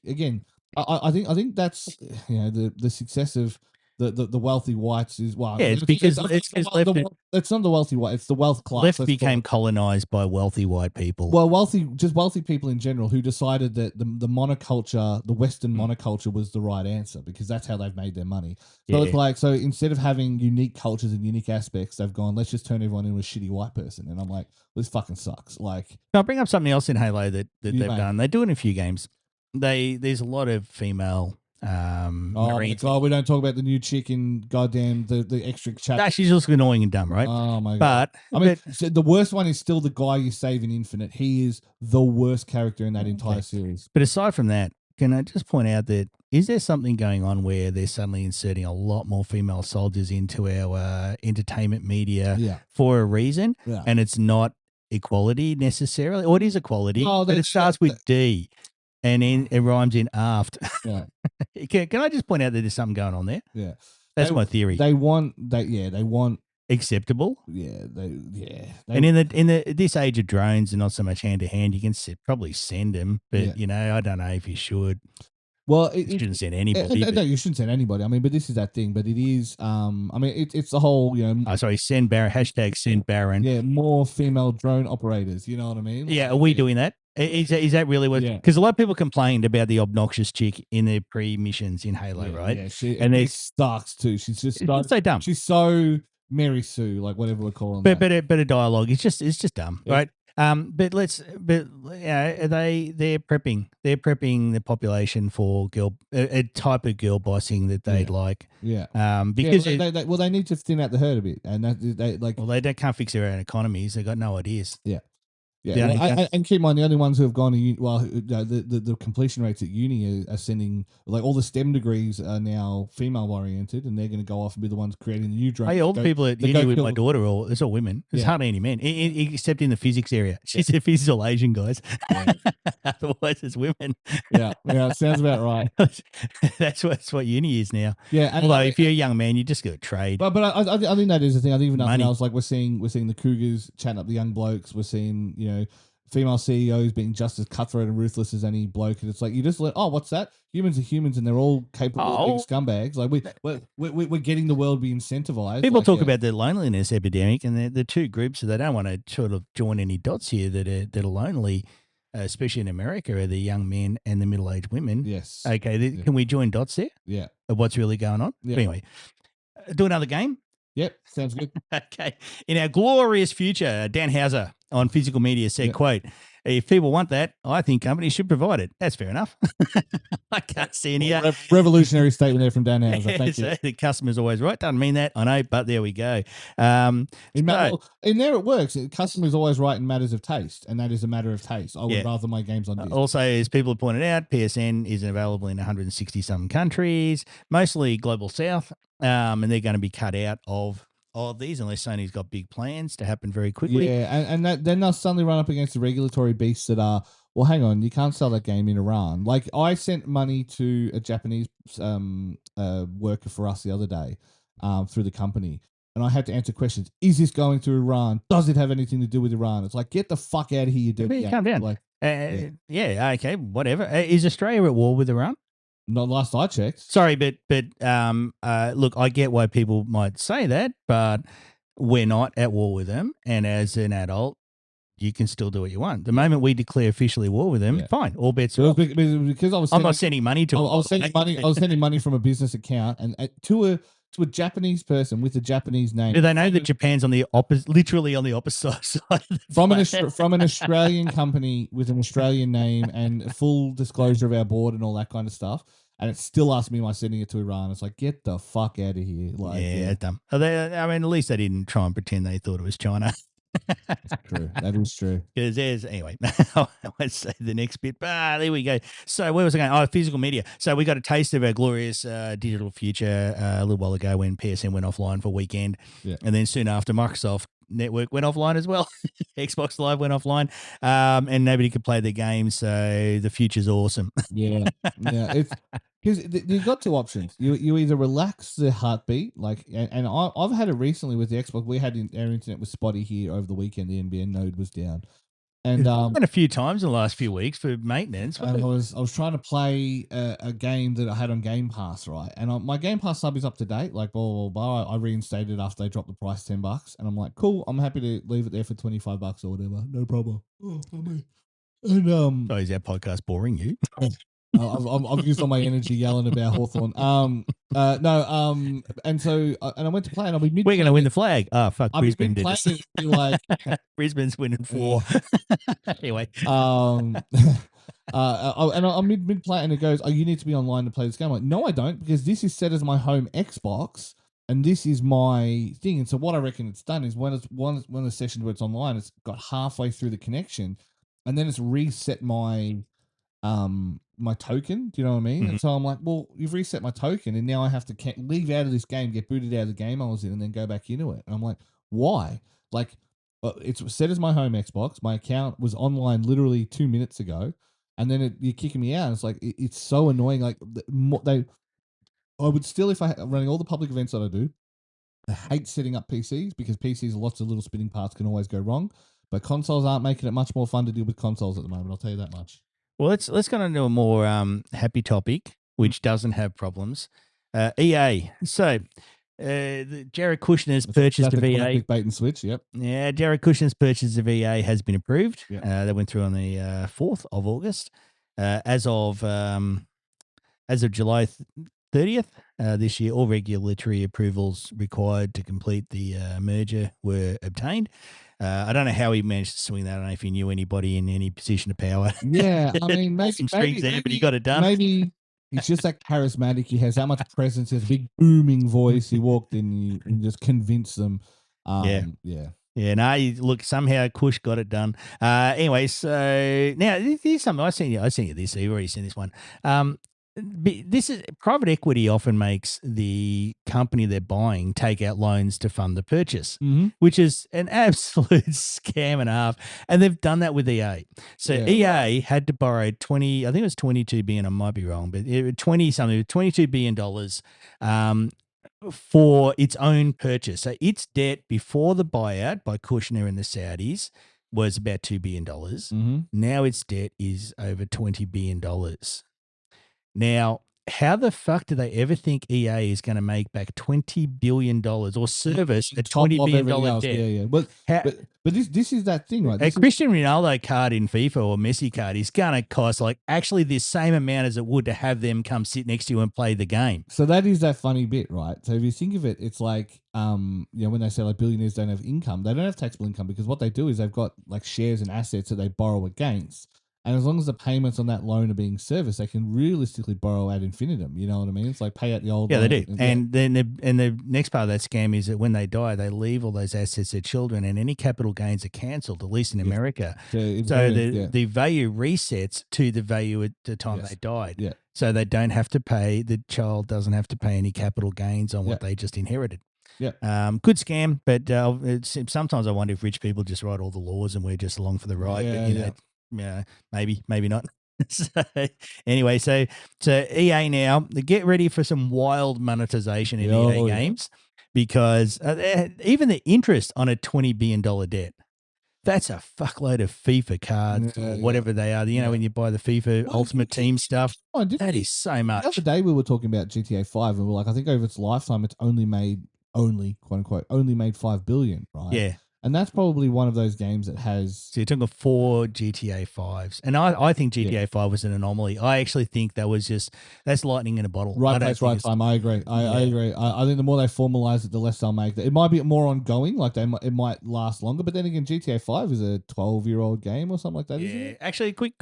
B: again, I think that's the success of the wealthy whites is
A: it's because
B: it's not the wealthy white, it's the wealth class.
A: Left became colonized by wealthy white people.
B: Well, wealthy people in general who decided that the monoculture, the Western monoculture, was the right answer because that's how they've made their money. So it's like, so instead of having unique cultures and unique aspects, they've gone, let's just turn everyone into a shitty white person. And I'm like, well, this fucking sucks. Like,
A: I'll bring up something else in Halo that they've done. They do it in a few games. There's a lot of female.
B: Marines. God, we don't talk about the new chick in goddamn the extra chat.
A: Nah, she's also annoying and dumb, right?
B: Oh my god! So the worst one is still the guy you save in Infinite. He is the worst character in that entire series.
A: But aside from that, can I just point out that is there something going on where they're suddenly inserting a lot more female soldiers into our entertainment media for a reason, and it's not equality necessarily, or it is equality, but it starts with D. And it rhymes in aft. Yeah. Can I just point out that there's something going on there?
B: Yeah.
A: That's my theory.
B: They want
A: acceptable.
B: Yeah.
A: And in this age of drones and not so much hand to hand, you can probably send them, but I don't know if you should.
B: Well,
A: You shouldn't send anybody.
B: no, you shouldn't send anybody. I mean, but this is that thing. But it is. I mean, it's the whole.
A: Sorry, send Baron. Hashtag send Baron.
B: Yeah, more female drone operators. You know what I mean?
A: Yeah, are we doing that? Is that really what?
B: Yeah.
A: Because a lot of people complained about the obnoxious chick in their pre-missions in Halo, right?
B: Yeah,
A: and
B: it sucks too. She's just
A: so dumb.
B: She's so Mary Sue, like whatever we're calling
A: but
B: that.
A: But a dialogue. It's just dumb, right? But they're prepping the population for a type of girl bossing that they'd like.
B: Yeah.
A: Because
B: they need to thin out the herd a bit, and
A: they can't fix their own economies. They've got no ideas.
B: Yeah. Yeah, and keep in mind the only ones who have gone to the completion rates at uni are sending, like, all the STEM degrees are now female oriented, and they're going to go off and be the ones creating the new drones.
A: Hey, all the people at uni with my daughter, it's all women. There's hardly any men, except in the physics area. She said physics is all Asian guys. Yeah. Otherwise, it's women.
B: Yeah, it sounds about right.
A: That's what uni is now.
B: Yeah,
A: and although if you're a young man, you just got to trade.
B: But I think that is the thing. I think even nothing else. Like we're seeing the cougars chatting up the young blokes. We're seeing female CEOs being just as cutthroat and ruthless as any bloke, and it's like you just what's that? Humans are humans, and they're all capable of being scumbags. Like we're getting the world to be incentivized.
A: People talk about the loneliness epidemic, and the two groups that they don't want to sort of join any dots here that are lonely. Especially in America, are the young men and the middle-aged women.
B: Yes.
A: Okay, can we join dots there?
B: Yeah.
A: Of what's really going on?
B: Yeah.
A: Anyway, do another game?
B: Yep, sounds good.
A: Okay. In our glorious future, Dan Hauser on Physical Media said, quote, if people want that, I think companies should provide it. That's fair enough. I can't see any
B: revolutionary statement there from Dan Hauser. Thank you.
A: The customer's always right. Doesn't mean that, I know, but there we go.
B: In there it works. Customer's always right in matters of taste, and that is a matter of taste. I would rather my games on disc.
A: Also, as people have pointed out, PSN isn't available in 160-some countries, mostly global south, and they're going to be cut out of these unless Sony's got big plans to happen very quickly.
B: Yeah, and then they'll suddenly run up against the regulatory beasts that are, well, hang on, you can't sell that game in Iran. Like, I sent money to a Japanese worker for us the other day through the company, and I had to answer questions. Is this going to Iran? Does it have anything to do with Iran? It's like, get the fuck out of here, you dirty.
A: Calm down.
B: Like,
A: okay, whatever. Is Australia at war with Iran?
B: Not last I checked.
A: Sorry, but look, I get why people might say that, but we're not at war with them. And as an adult, you can still do what you want. The moment we declare officially war with them, fine, all bets are off.
B: Because
A: I'm not sending money to them.
B: I was sending money from a business account and to a Japanese person with a Japanese name.
A: Do they know that Japan's on the literally on the opposite side?
B: From an Australian company with an Australian name and full disclosure of our board and all that kind of stuff. And it still asked me, am I sending it to Iran? It's like, get the fuck out of here. Like,
A: yeah, dumb. I mean, at least they didn't try and pretend they thought it was China.
B: That's true. That is true.
A: Because anyway, I won't say the next bit, but there we go. So where was I going? Oh, physical media. So we got a taste of our glorious digital future a little while ago when PSN went offline for a weekend.
B: Yeah.
A: And then soon after, Microsoft Network went offline as well. Xbox Live went offline, and nobody could play their games. So the future's awesome.
B: Yeah. It's because you've got two options. You either relax the heartbeat, like, and I've had it recently with the Xbox. We had our internet was spotty here over the weekend. The NBN node was down, and
A: a few times in the last few weeks for maintenance.
B: And I was trying to play a game that I had on Game Pass, right? And my Game Pass sub is up to date. Like, blah blah blah. I reinstated after they dropped the price $10, and I'm like, cool. I'm happy to leave it there for $25 or whatever. No problem. Oh, and
A: so is our podcast boring you?
B: I've used all my energy yelling about Hawthorn. And so I went to play, and we're
A: going to win the flag. Oh fuck, Brisbane did
B: it. Like
A: Brisbane's winning 4. Anyway,
B: and I'm mid play, and it goes, "Oh, you need to be online to play this game." I'm like, no, I don't, because this is set as my home Xbox, and this is my thing. And so what I reckon it's done is when the session where it's online, it's got halfway through the connection, and then it's reset my my token. Do you know what I mean? Mm-hmm. And so I'm like, well, you've reset my token, and now I have to leave out of this game, get booted out of the game I was in, and then go back into it. And I'm like, why? Like, it's set as my home Xbox. My account was online literally 2 minutes ago, and then you're kicking me out. It's like, it's so annoying. Like, I would still, if I running all the public events that I do, I hate setting up PCs, because PCs, lots of little spinning parts can always go wrong. But consoles aren't making it much more fun to deal with consoles at the moment. I'll tell you that much.
A: Well, let's go on to a more happy topic. which doesn't have problems. EA. So Jared Kushner's purchase of EA.
B: Bait and switch. Yep.
A: Yeah, Jared Kushner's purchase of EA has been approved.
B: Yep.
A: That went through on the 4th of August. As of July 30th this year, all regulatory approvals required to complete the merger were obtained. I don't know how he managed to swing that. I don't know if he knew anybody in any position of power.
B: Yeah, I mean, maybe
A: some strings there, but he got it done.
B: Maybe he's just that charismatic. He has that much presence. He has a big booming voice. He walked in and just convinced them. Yeah.
A: Yeah, no, look, somehow Kush got it done. Anyway, so now here's something I seen you this. So you've already seen this one. This is private equity often makes the company they're buying take out loans to fund the purchase, which is an absolute scam and a half. And they've done that with EA. So EA had to borrow 20, I think it was 22 billion. I might be wrong, but $22 billion for its own purchase. So its debt before the buyout by Kushner and the Saudis was about $2 billion. Now its debt is over $20 billion. Now, how the fuck do they ever think EA is going to make back $20 billion or service a $20 billion debt?
B: Yeah. But this is that thing, right?
A: A Cristiano Ronaldo card in FIFA or Messi card is going to cost like actually the same amount as it would to have them come sit next to you and play the game.
B: So that is that funny bit, right? So if you think of it, it's like, when they say like billionaires don't have income, they don't have taxable income because what they do is they've got like shares and assets that they borrow against. And as long as the payments on that loan are being serviced, they can realistically borrow ad infinitum. You know what I mean? It's like pay out the old loan.
A: Yeah, they do. And then the next part of that scam is that when they die, they leave all those assets to their children, and any capital gains are cancelled, at least in America. So the value resets to the value at the time they died.
B: Yeah.
A: So they don't have to pay, the child doesn't have to pay any capital gains on what they just inherited.
B: Yeah.
A: Good scam, but sometimes I wonder if rich people just write all the laws and we're just along for the ride. Yeah, maybe not. So, anyway, so EA now, get ready for some wild monetization in EA games because even the interest on a $20 billion debt, that's a fuckload of FIFA cards or whatever they are. You know, when you buy the FIFA Ultimate Team stuff, that is so much.
B: The other day we were talking about GTA 5 and we're like, I think over its lifetime, it's only quote unquote, only made 5 billion, right?
A: Yeah.
B: And that's probably one of those games that has...
A: So you're talking 4 GTA 5s. And I think GTA 5 was an anomaly. I actually think that's lightning in a bottle.
B: Right place, right time. I agree. I agree. I think the more they formalize it, the less they'll make. It might be more ongoing, like it might last longer. But then again, GTA 5 is a 12-year-old game or something like that, isn't it?
A: Actually, quick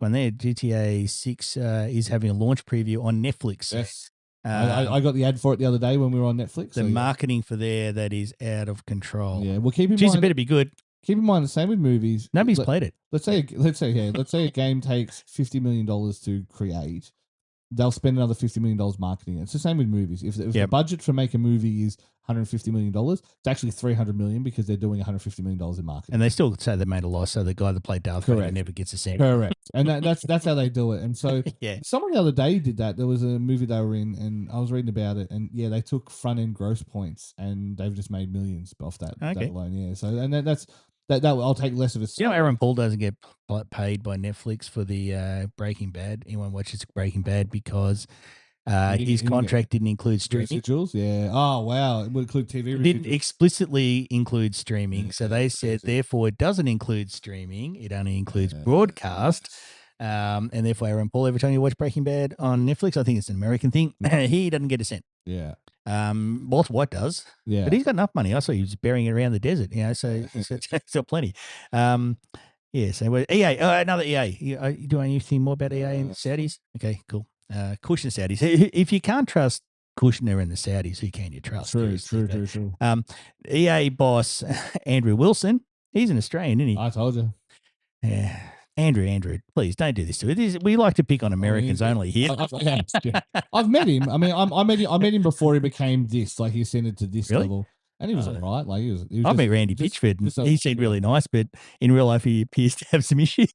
A: one there. GTA 6 is having a launch preview on Netflix.
B: Yes. I got the ad for it the other day when we were on Netflix.
A: The marketing for that is out of control.
B: Yeah, well, keep in mind.
A: It better be good.
B: Keep in mind the same with movies.
A: Nobody's played it.
B: Let's say a game takes $50 million to create. They'll spend another $50 million marketing it. It's the same with movies. If the budget for make a movie is $150 million, it's actually $300 million because they're doing $150 million in marketing.
A: And they still say they made a loss, so the guy that played Darth Vader never gets a cent.
B: Correct. And that's how they do it. And so someone the other day did that. There was a movie they were in, and I was reading about it, and they took front-end gross points, and they've just made millions off that alone. Yeah. So, and that's... That I'll take less of a...
A: You know, Aaron Paul doesn't get paid by Netflix for the Breaking Bad. Anyone watches Breaking Bad because his contract didn't include streaming.
B: Residuals? Yeah. Oh, wow. It would include TV residuals.
A: It didn't explicitly include streaming. So they said, therefore, it doesn't include streaming. It only includes broadcast. And therefore, Aaron Paul, every time you watch Breaking Bad on Netflix, I think it's an American thing, he doesn't get a cent.
B: Yeah.
A: Walter White does, but he's got enough money. I saw he was burying it around the desert, so still plenty. So EA, another EA. You do anything more about EA and the Saudis? Okay, cool. Kushner Saudis. If you can't trust Kushner and the Saudis, who can you trust?
B: True.
A: EA boss Andrew Wilson, he's an Australian, isn't he?
B: I told you.
A: Yeah. Andrew, please don't do this to it. We like to pick on Americans only here.
B: I've met him. I mean, I met him before he became this. Like he ascended to this level. and he was all right. Like he was
A: I met Randy
B: just,
A: Pitchford, and
B: just a,
A: he seemed really nice, but in real life, he appears to have some issues.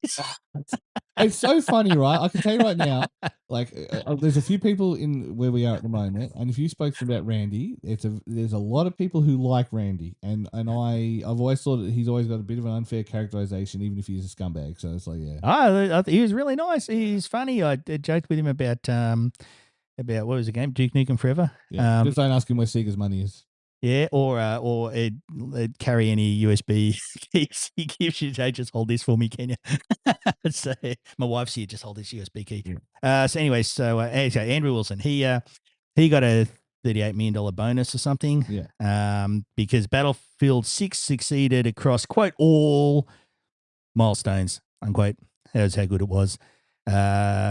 B: It's so funny, right? I can tell you right now, like, there's a few people in where we are at the moment, and if you spoke to them about Randy, there's a lot of people who like Randy, and I've always thought that he's always got a bit of an unfair characterization, even if he's a scumbag. So it's like, yeah,
A: He was really nice. He's funny. I joked with him about what was the game, Duke Nukem Forever.
B: yeah. Just don't ask him where Sega's money is.
A: Yeah, or carry any USB keys he gives you. Hey, just hold this for me, can you? So my wife's here. Just hold this USB key. So anyway, so Andrew Wilson, he got a $38 million bonus or something.
B: Yeah.
A: Because Battlefield 6 succeeded across quote all milestones unquote. That was how good it was,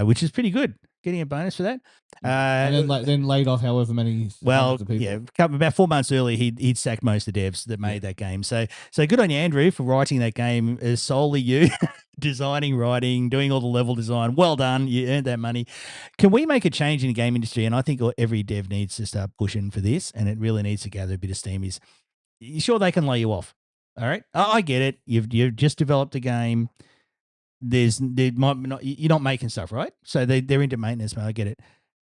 A: which is pretty good. Getting a bonus for that.
B: And then laid off however many hundreds of people.
A: Yeah, about 4 months earlier, he'd sacked most of the devs that made that game. So good on you, Andrew, for writing that game as solely you, designing, writing, doing all the level design. Well done, you earned that money. Can we make a change in the game industry? And I think every dev needs to start pushing for this, and it really needs to gather a bit of steam. Is you sure they can lay you off? All right, I get it. You've just developed a game. You're not making stuff, right? So they're into maintenance mode. I get it,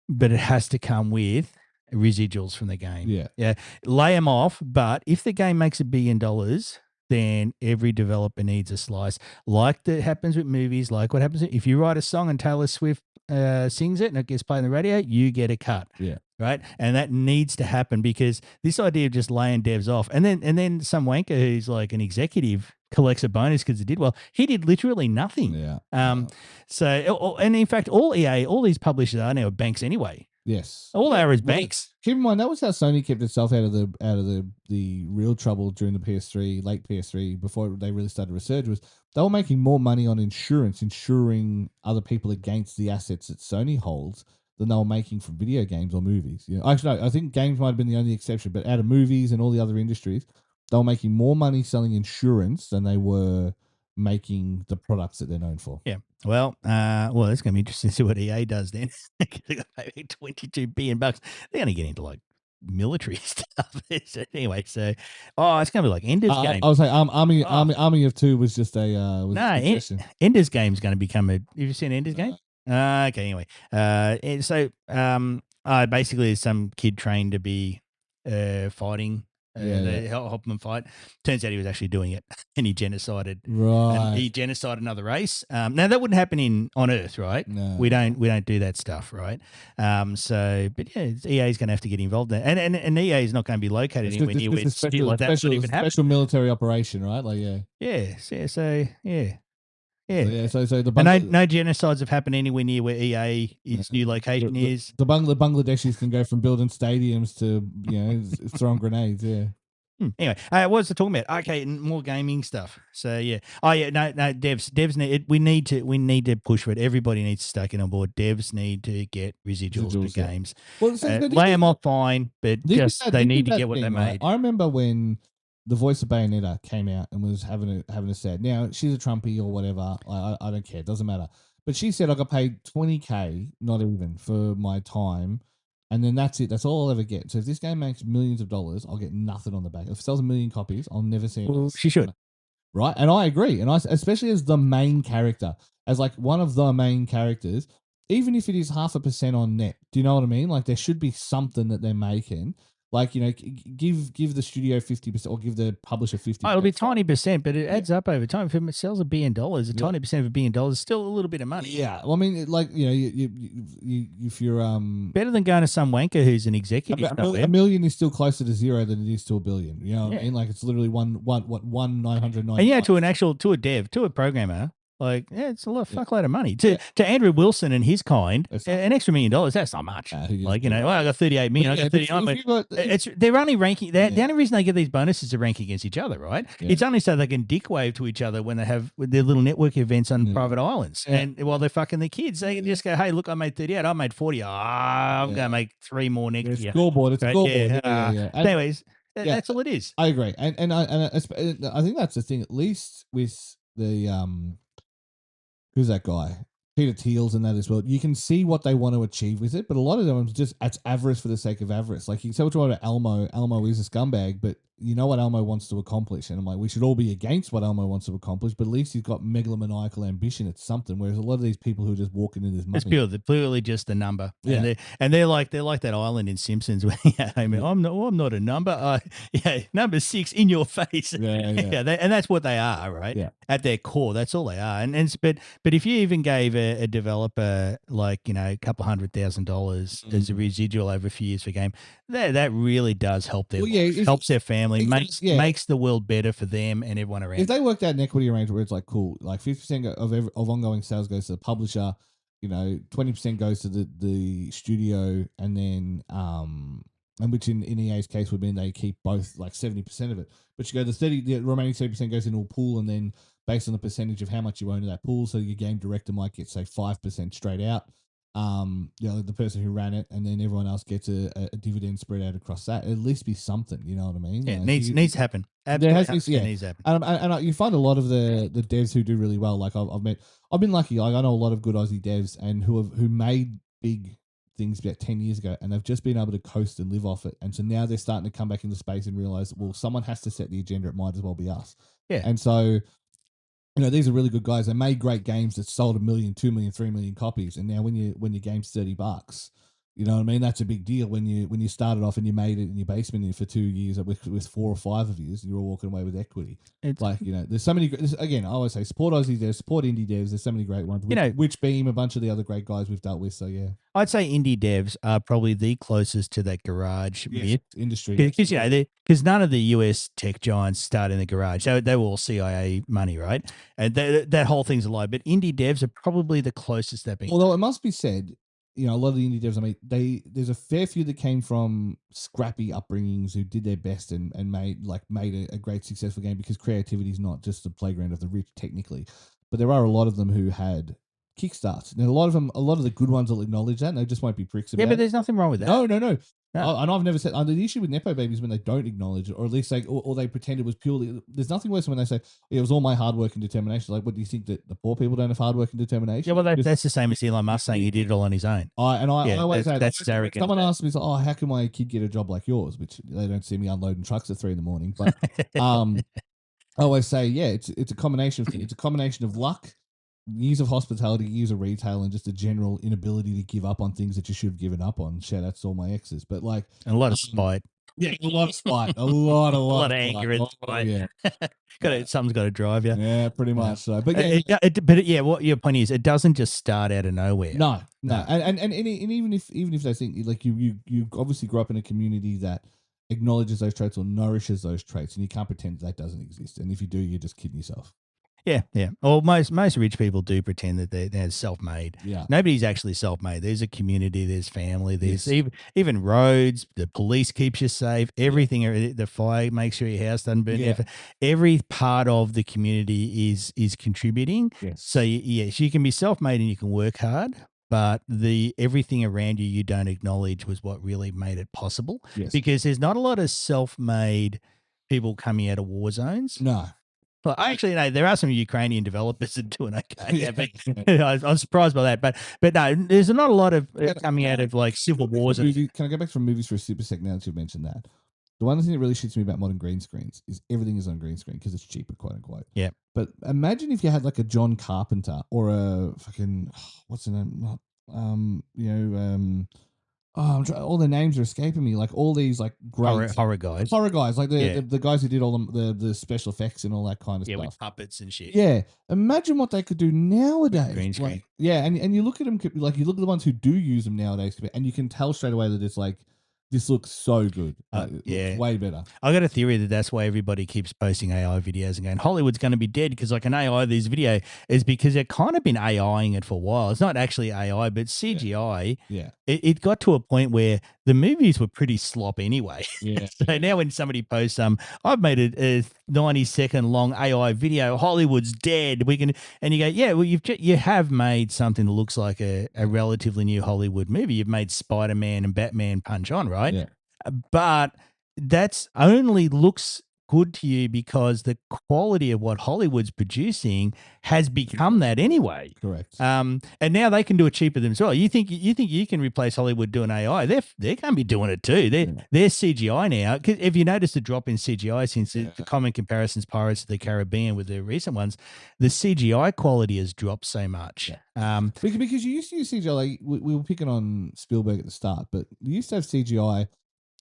A: but it has to come with residuals from the game. Yeah, lay them off. But if the game makes $1 billion, then every developer needs a slice, like that happens with movies. Like what happens if you write a song and Taylor Swift sings it and it gets played on the radio, you get a cut.
B: Yeah.
A: Right. And that needs to happen, because this idea of just laying devs off and then some wanker who's like an executive collects a bonus because it did well. He did literally nothing.
B: Yeah.
A: So, and in fact, all EA, all these publishers are now banks anyway.
B: Yes.
A: All they are is banks.
B: Keep in mind, that was how Sony kept itself out of the real trouble during the PS3, late PS3, before they really started to resurge. Was they were making more money on insuring other people against the assets that Sony holds than they were making from video games or movies. You know, actually, no, I think games might have been the only exception, but out of movies and all the other industries, they were making more money selling insurance than they were making the products that they're known for.
A: Yeah. Well, it's going to be interesting to see what EA does then. They're going to pay $22 billion. They're going to get into like military stuff. Anyway, it's going to be like Ender's Game.
B: I was like, Army of Two was just a
A: Ender's Game is going to become a. Have you seen Ender's Game? Okay. Anyway, basically, there's some kid trained to be fighting. Help them fight. Turns out he was actually doing it, and he genocided.
B: Right.
A: He genocided another race. Now that wouldn't happen on Earth, right?
B: No.
A: We don't do that stuff, right? But yeah, EA is going to have to get involved there, and EA is not going to be located anywhere near where shit like that would even happen.
B: Special military operation, right? Like So the
A: no genocides have happened anywhere near where its new location is.
B: The Bangladeshis can go from building stadiums to throwing grenades. Yeah.
A: Anyway, what was I talking about? Okay, more gaming stuff. So yeah. Oh yeah. No. Devs need. We need to push for it. Everybody needs to stake it on board. Devs need to get residuals for games.
B: Well,
A: lay them off fine, but they need to get what they made.
B: Right? I remember when the voice of Bayonetta came out and was having a sad. Now she's a Trumpy or whatever. I don't care. It doesn't matter. But she said I got paid $20K, not even, for my time, and then that's it. That's all I'll ever get. So if this game makes millions of dollars, I'll get nothing on the back. If it sells 1 million copies, I'll never see it.
A: Well, she should.
B: Right, and I agree. And especially as the main character, as like one of the main characters, even if it is 0.5% on net. Do you know what I mean? Like there should be something that they're making. Like, give the studio 50% or give the publisher 50%.
A: Oh, it'll be tiny percent, but it adds up over time. If it sells $1 billion, tiny percent of $1 billion is still a little bit of money.
B: Yeah. Well, I mean, if you're
A: better than going to some wanker who's an executive.
B: $1 million is still closer to zero than it is to $1 billion. You know what I mean? Like it's literally one 990.
A: And to a dev, to a programmer. Like, it's a fuckload of money. To Andrew Wilson and his kind, an extra $1 million, that's not much. I got 38 million, I got 39. They're only ranking, the only reason they get these bonuses to rank against each other, right? Yeah. It's only so they can dick wave to each other when they have their little network events on private islands. Yeah. And while they're fucking their kids, they can just go, hey, look, I made 38, I made 40. I'm going to make 3 more next year.
B: Scoreboard, it's scoreboard.
A: Anyways, that's all it is.
B: I agree. And I think that's the thing, at least with the, who's that guy? Peter Thiel's and that as well. You can see what they want to achieve with it, but a lot of them just it's avarice for the sake of avarice. Like you say what you want about Elmo. Elmo is a scumbag, but you know what Elmo wants to accomplish, and I'm like, we should all be against what Elmo wants to accomplish, but at least he's got megalomaniacal ambition. It's something. Whereas a lot of these people who are just walking in this
A: It's
B: money,
A: purely just a number,
B: yeah,
A: and they're like that island in Simpsons where I mean,
B: yeah,
A: I'm not a number, yeah, number 6 in your face,
B: yeah,
A: yeah, and that's what they are, right?
B: yeah.
A: At their core, that's all they are, but if you even gave a developer like a couple $100,000 as a residual over a few years for a game, that really does help their
B: Well, yeah,
A: life, helps their family,
B: yeah.
A: makes the world better for them and everyone around.
B: If they worked out an equity arrangement where it's like, cool, like 50% of ongoing sales goes to the publisher, 20% goes to the studio, and then and which in EA's case would mean they keep both, like 70% of it. But you go the remaining 30% goes into a pool, and then based on the percentage of how much you own of that pool, so your game director might get say 5% straight out. The person who ran it, and then everyone else gets a dividend spread out across that. At least be something, you know what I mean?
A: Yeah,
B: Like,
A: needs to happen.
B: there has
A: Absolutely,
B: yeah,
A: needs to happen.
B: and you find a lot of the devs who do really well. Like I've been lucky. Like I know a lot of good Aussie devs and who made big things about 10 years ago, and they've just been able to coast and live off it. And so now they're starting to come back into space and realize, well, someone has to set the agenda. It might as well be us.
A: Yeah.
B: And so, these are really good guys. They made great games that sold 1 million, 2 million, 3 million copies. And now when your game's $30, you know what I mean? That's a big deal when you started off and you made it in your basement for 2 years with 4 or 5 of you, and you're all walking away with equity. It's like, there's so many, again, I always say support Aussie devs, support indie devs. There's so many great ones. Witchbeam, a bunch of the other great guys we've dealt with. So yeah.
A: I'd say indie devs are probably the closest to that garage myth
B: industry,
A: because none of the US tech giants start in the garage. They were all CIA money, right? And that whole thing's a lie. But indie devs are probably the closest that being.
B: Although it must be said, a lot of the indie devs, I mean, there's a fair few that came from scrappy upbringings who did their best and made a great successful game, because creativity is not just the playground of the rich technically, but there are a lot of them who had kickstarts. And a lot of the good ones will acknowledge that, and they just won't be pricks about it.
A: Yeah, but there's nothing wrong with that.
B: No. And I've never said the issue with Nepo babies when they don't acknowledge it, or at least they pretend it was purely. There's nothing worse than when they say it was all my hard work and determination. Like, what do you think, that the poor people don't have hard work and determination?
A: Yeah, well, that's the same as Elon Musk saying he did it all on his own.
B: I always say
A: that's arrogant.
B: Someone asked me, "Oh, how can my kid get a job like yours?" Which they don't see me unloading trucks at 3 a.m. But I always say, yeah, it's a combination of things. It's a combination of luck, years of hospitality, years of retail, and just a general inability to give up on things that you should have given up on. Shout out to all my exes, but like
A: and a lot of spite.
B: Yeah, a lot of spite, a lot
A: of anger and spite. Yeah, something's got to drive you.
B: Yeah, pretty much. So, but
A: what your point is, it doesn't just start out of nowhere.
B: No. And even if they think like you obviously grew up in a community that acknowledges those traits or nourishes those traits, and you can't pretend that doesn't exist. And if you do, you're just kidding yourself.
A: Yeah. Well, most rich people do pretend that they're self-made.
B: Yeah.
A: Nobody's actually self-made. There's a community, there's family, there's even roads, the police keeps you safe, everything, the fire makes sure your house doesn't burn. Yeah. Every part of the community is contributing.
B: Yes.
A: So yes, you can be self-made and you can work hard, but everything around you don't acknowledge was what really made it possible.
B: Yes.
A: Because there's not a lot of self-made people coming out of war zones.
B: No.
A: Well, actually, no, there are some Ukrainian developers that are doing okay. Yeah, but I'm surprised by that. But no, there's not a lot of coming out of like civil wars.
B: Can I go back from movies for a super sec now that you've mentioned that? The one thing that really shits me about modern green screens is everything is on green screen because it's cheaper, quote unquote.
A: Yeah.
B: But imagine if you had like a John Carpenter or a fucking what's the name? All the names are escaping me. Like all these like great
A: horror guys,
B: like the guys who did all the special effects and all that kind of stuff.
A: With puppets and shit.
B: Yeah, imagine what they could do nowadays.
A: Green screen.
B: And you look at them, like you look at the ones who do use them nowadays, and you can tell straight away that it's like, this looks so good. Looks way better.
A: I got a theory that's why everybody keeps posting AI videos and going, Hollywood's going to be dead because like an AI this video is because they've kind of been AIing it for a while. It's not actually AI, but CGI.
B: Yeah.
A: It got to a point where the movies were pretty slop anyway.
B: Yeah.
A: So now when somebody posts I've made a 90-second long AI video, Hollywood's dead. And you go, yeah, well you have made something that looks like a relatively new Hollywood movie. You've made Spider-Man and Batman punch on, right?
B: Yeah.
A: But that's only looks good to you because the quality of what Hollywood's producing has become that anyway.
B: Correct.
A: And now they can do it cheaper themselves. You think you can replace Hollywood doing AI? They're going to be doing it too. They're CGI now. Because if you notice the drop in CGI since the common comparisons, Pirates of the Caribbean with the recent ones, the CGI quality has dropped so much.
B: Because you used to use CGI. Like we were picking on Spielberg at the start, but you used to have CGI.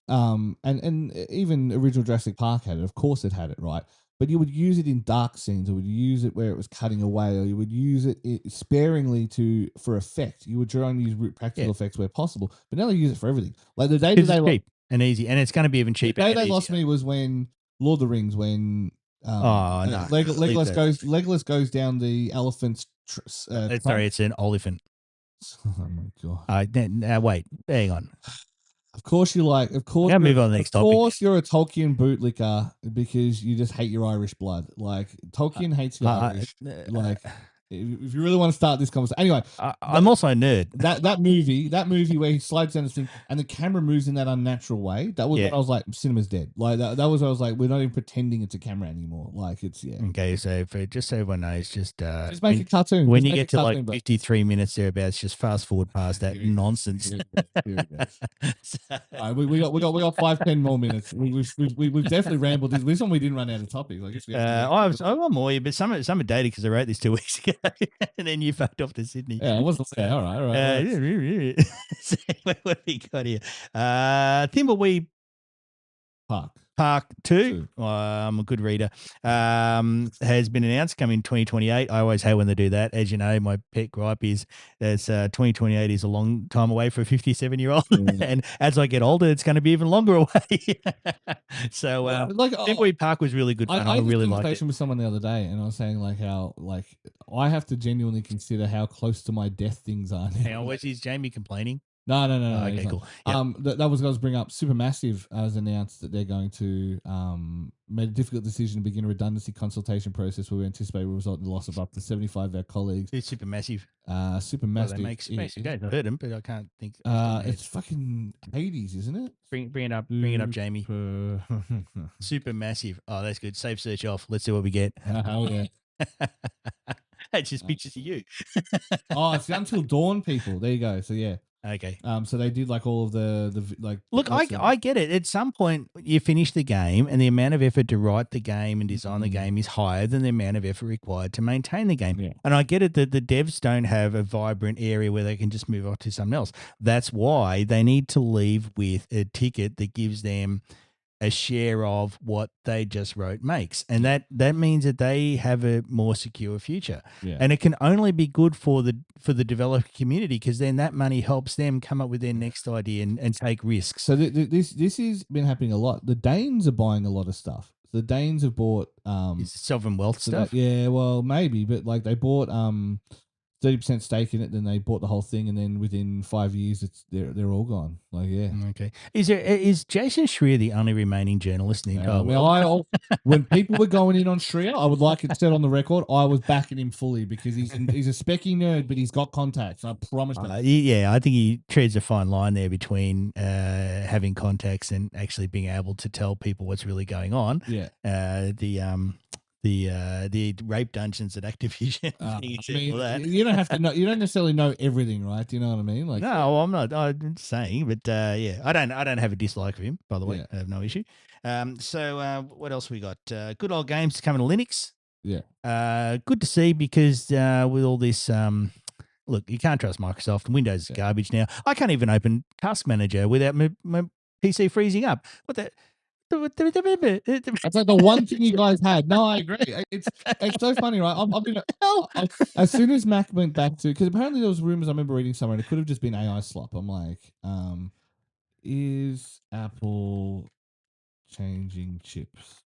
B: And even original Jurassic Park had it. Of course, it had it, right? But you would use it in dark scenes, or would use it where it was cutting away, or you would use it sparingly for effect. You would try and use practical effects where possible. But now they use it for everything. Like the day they
A: cheap and easy, and it's going to be even cheaper.
B: The day they lost me was when Lord of the Rings, when Legolas goes down the elephant's.
A: Sorry, it's an elephant.
B: Oh my god!
A: Wait, hang on.
B: Of course you like. Of course,
A: move on to the next topic.
B: Of course, you're a Tolkien bootlicker because you just hate your Irish blood. Like Tolkien hates your Irish. Like, if you really want to start this conversation, anyway.
A: I'm also a nerd.
B: That movie where he slides down the thing and the camera moves in that unnatural way. That was when I was like, cinema's dead. Like that was I was like, we're not even pretending it's a camera anymore. Like it's
A: Okay, so just so everyone knows, just
B: make a cartoon.
A: When you get to like 53 minutes thereabouts, just fast forward past that nonsense.
B: All right, we got 5-10 more minutes. We've definitely rambled. This one we didn't run out of topics. I guess
A: I want more, but some are dated because I wrote this 2 weeks ago, and then you fucked off to Sydney.
B: Yeah, I wasn't there. All right.
A: So what have we got here? Thimbleweed Park 2. I'm a good reader. Has been announced coming in 2028. I always hate when they do that. As you know, my pet gripe is that 2028 is a long time away for a 57-year-old. And as I get older, it's going to be even longer away. So Thimbleweed Park was really good fun. I really liked it.
B: I had a conversation with someone the other day, and I was saying like how I have to genuinely consider how close to my death things are now.
A: Is Jamie complaining?
B: No.
A: Okay, cool. Yep.
B: That was what I was bringing up. Supermassive has announced that they're going to made a difficult decision to begin a redundancy consultation process where we anticipate will result in the loss of up to 75 of our colleagues.
A: It's Supermassive.
B: Supermassive.
A: Well, they make space. I heard them, but I can't think.
B: It's fucking 80s, isn't it?
A: Bring it up, Jamie. Supermassive. Oh, that's good. Save search off. Let's see what we get.
B: Oh yeah.
A: It's just pictures of you.
B: Oh, it's Until Dawn people. There you go. So yeah.
A: Okay.
B: So they did like all of the like.
A: Look, I get it. At some point, you finish the game, and the amount of effort to write the game and design the game is higher than the amount of effort required to maintain the game.
B: Yeah.
A: And I get it that the devs don't have a vibrant area where they can just move on to something else. That's why they need to leave with a ticket that gives them a share of what they just wrote makes. And that means that they have a more secure future.
B: Yeah.
A: And it can only be good for the developer community, because then that money helps them come up with their next idea and take risks.
B: So this has been happening a lot. The Danes are buying a lot of stuff. The Danes have bought
A: is it sovereign wealth stuff?
B: Yeah, well maybe, but like they bought 30% stake in it, then they bought the whole thing, and then within 5 years, they're all gone. Like, yeah.
A: Okay. Is Jason Schreier the only remaining journalist in the entire world?
B: When people were going in on Schreier, I would like it said on the record, I was backing him fully because he's a specky nerd, but he's got contacts. I promise you.
A: Yeah, I think he treads a fine line there between having contacts and actually being able to tell people what's really going on.
B: Yeah.
A: The rape dungeons at Activision.
B: You don't have to know. You don't necessarily know everything, right? Do you know what I mean? Like,
A: no, I'm not. I'm saying, but yeah, I don't have a dislike for him. By the way,
B: yeah.
A: I have no issue. So what else we got? Good old games coming to Linux.
B: Yeah.
A: Good to see, because with all this, look, you can't trust Microsoft. Windows is garbage now. I can't even open Task Manager without my PC freezing up. What the?
B: That's like the one thing you guys had. No, I agree. It's so funny, right? As soon as Mac went back to, because apparently there was rumors I remember reading somewhere, and it could have just been AI slop. I'm like, is Apple changing chips?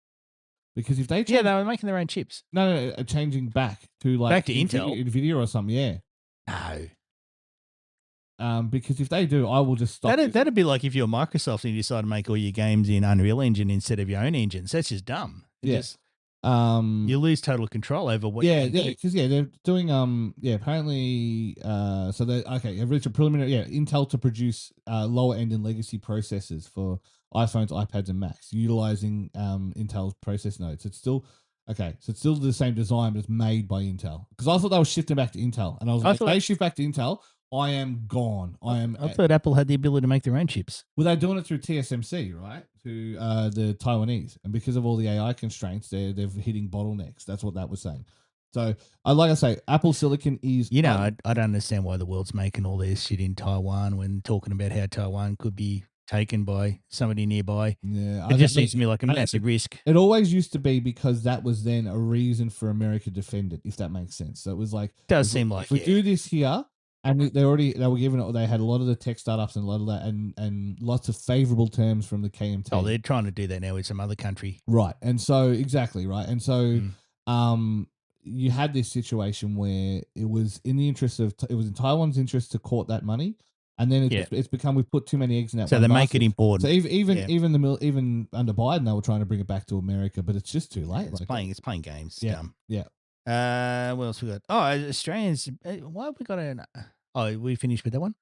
B: Because if they
A: they were making their own chips.
B: No, changing back to
A: Intel,
B: Nvidia or something. Yeah.
A: No.
B: Because if they do, I will just stop.
A: That'd be like if you're Microsoft and you decide to make all your games in Unreal Engine instead of your own engines. That's just dumb.
B: Yes.
A: You lose total control over what.
B: Because they're doing apparently so they I've reached a preliminary Intel to produce lower end and legacy processors for iPhones, iPads, and Macs utilizing Intel's process nodes. It's still okay. So it's still the same design, but it's made by Intel. Because I thought they were shifting back to Intel, and I was like, if they shift back to Intel, I am gone.
A: I thought Apple had the ability to make their own chips.
B: Well, they're doing it through TSMC, right? To the Taiwanese, and because of all the AI constraints, they're hitting bottlenecks. That's what that was saying. So, like I say, Apple Silicon is.
A: I don't understand why the world's making all this shit in Taiwan when talking about how Taiwan could be taken by somebody nearby.
B: Yeah,
A: it just seems to me like a massive risk.
B: It always used to be because that was then a reason for America to defend it, if that makes sense. So it was like, if we do this here, and they were giving it. They had a lot of the tech startups and a lot of that, and lots of favorable terms from the KMT.
A: Oh, they're trying to do that now with some other country,
B: right? And so exactly right, and so you had this situation where it was in the interest of it was in Taiwan's interest to court that money, and then it's become we've put too many eggs in that.
A: So they make it important.
B: So even under Biden, they were trying to bring it back to America, but it's just too late.
A: It's playing games.
B: Yeah,
A: dumb.
B: yeah.
A: What else we got? Oh, Australians. Why have we got an? Oh, we finished with that one.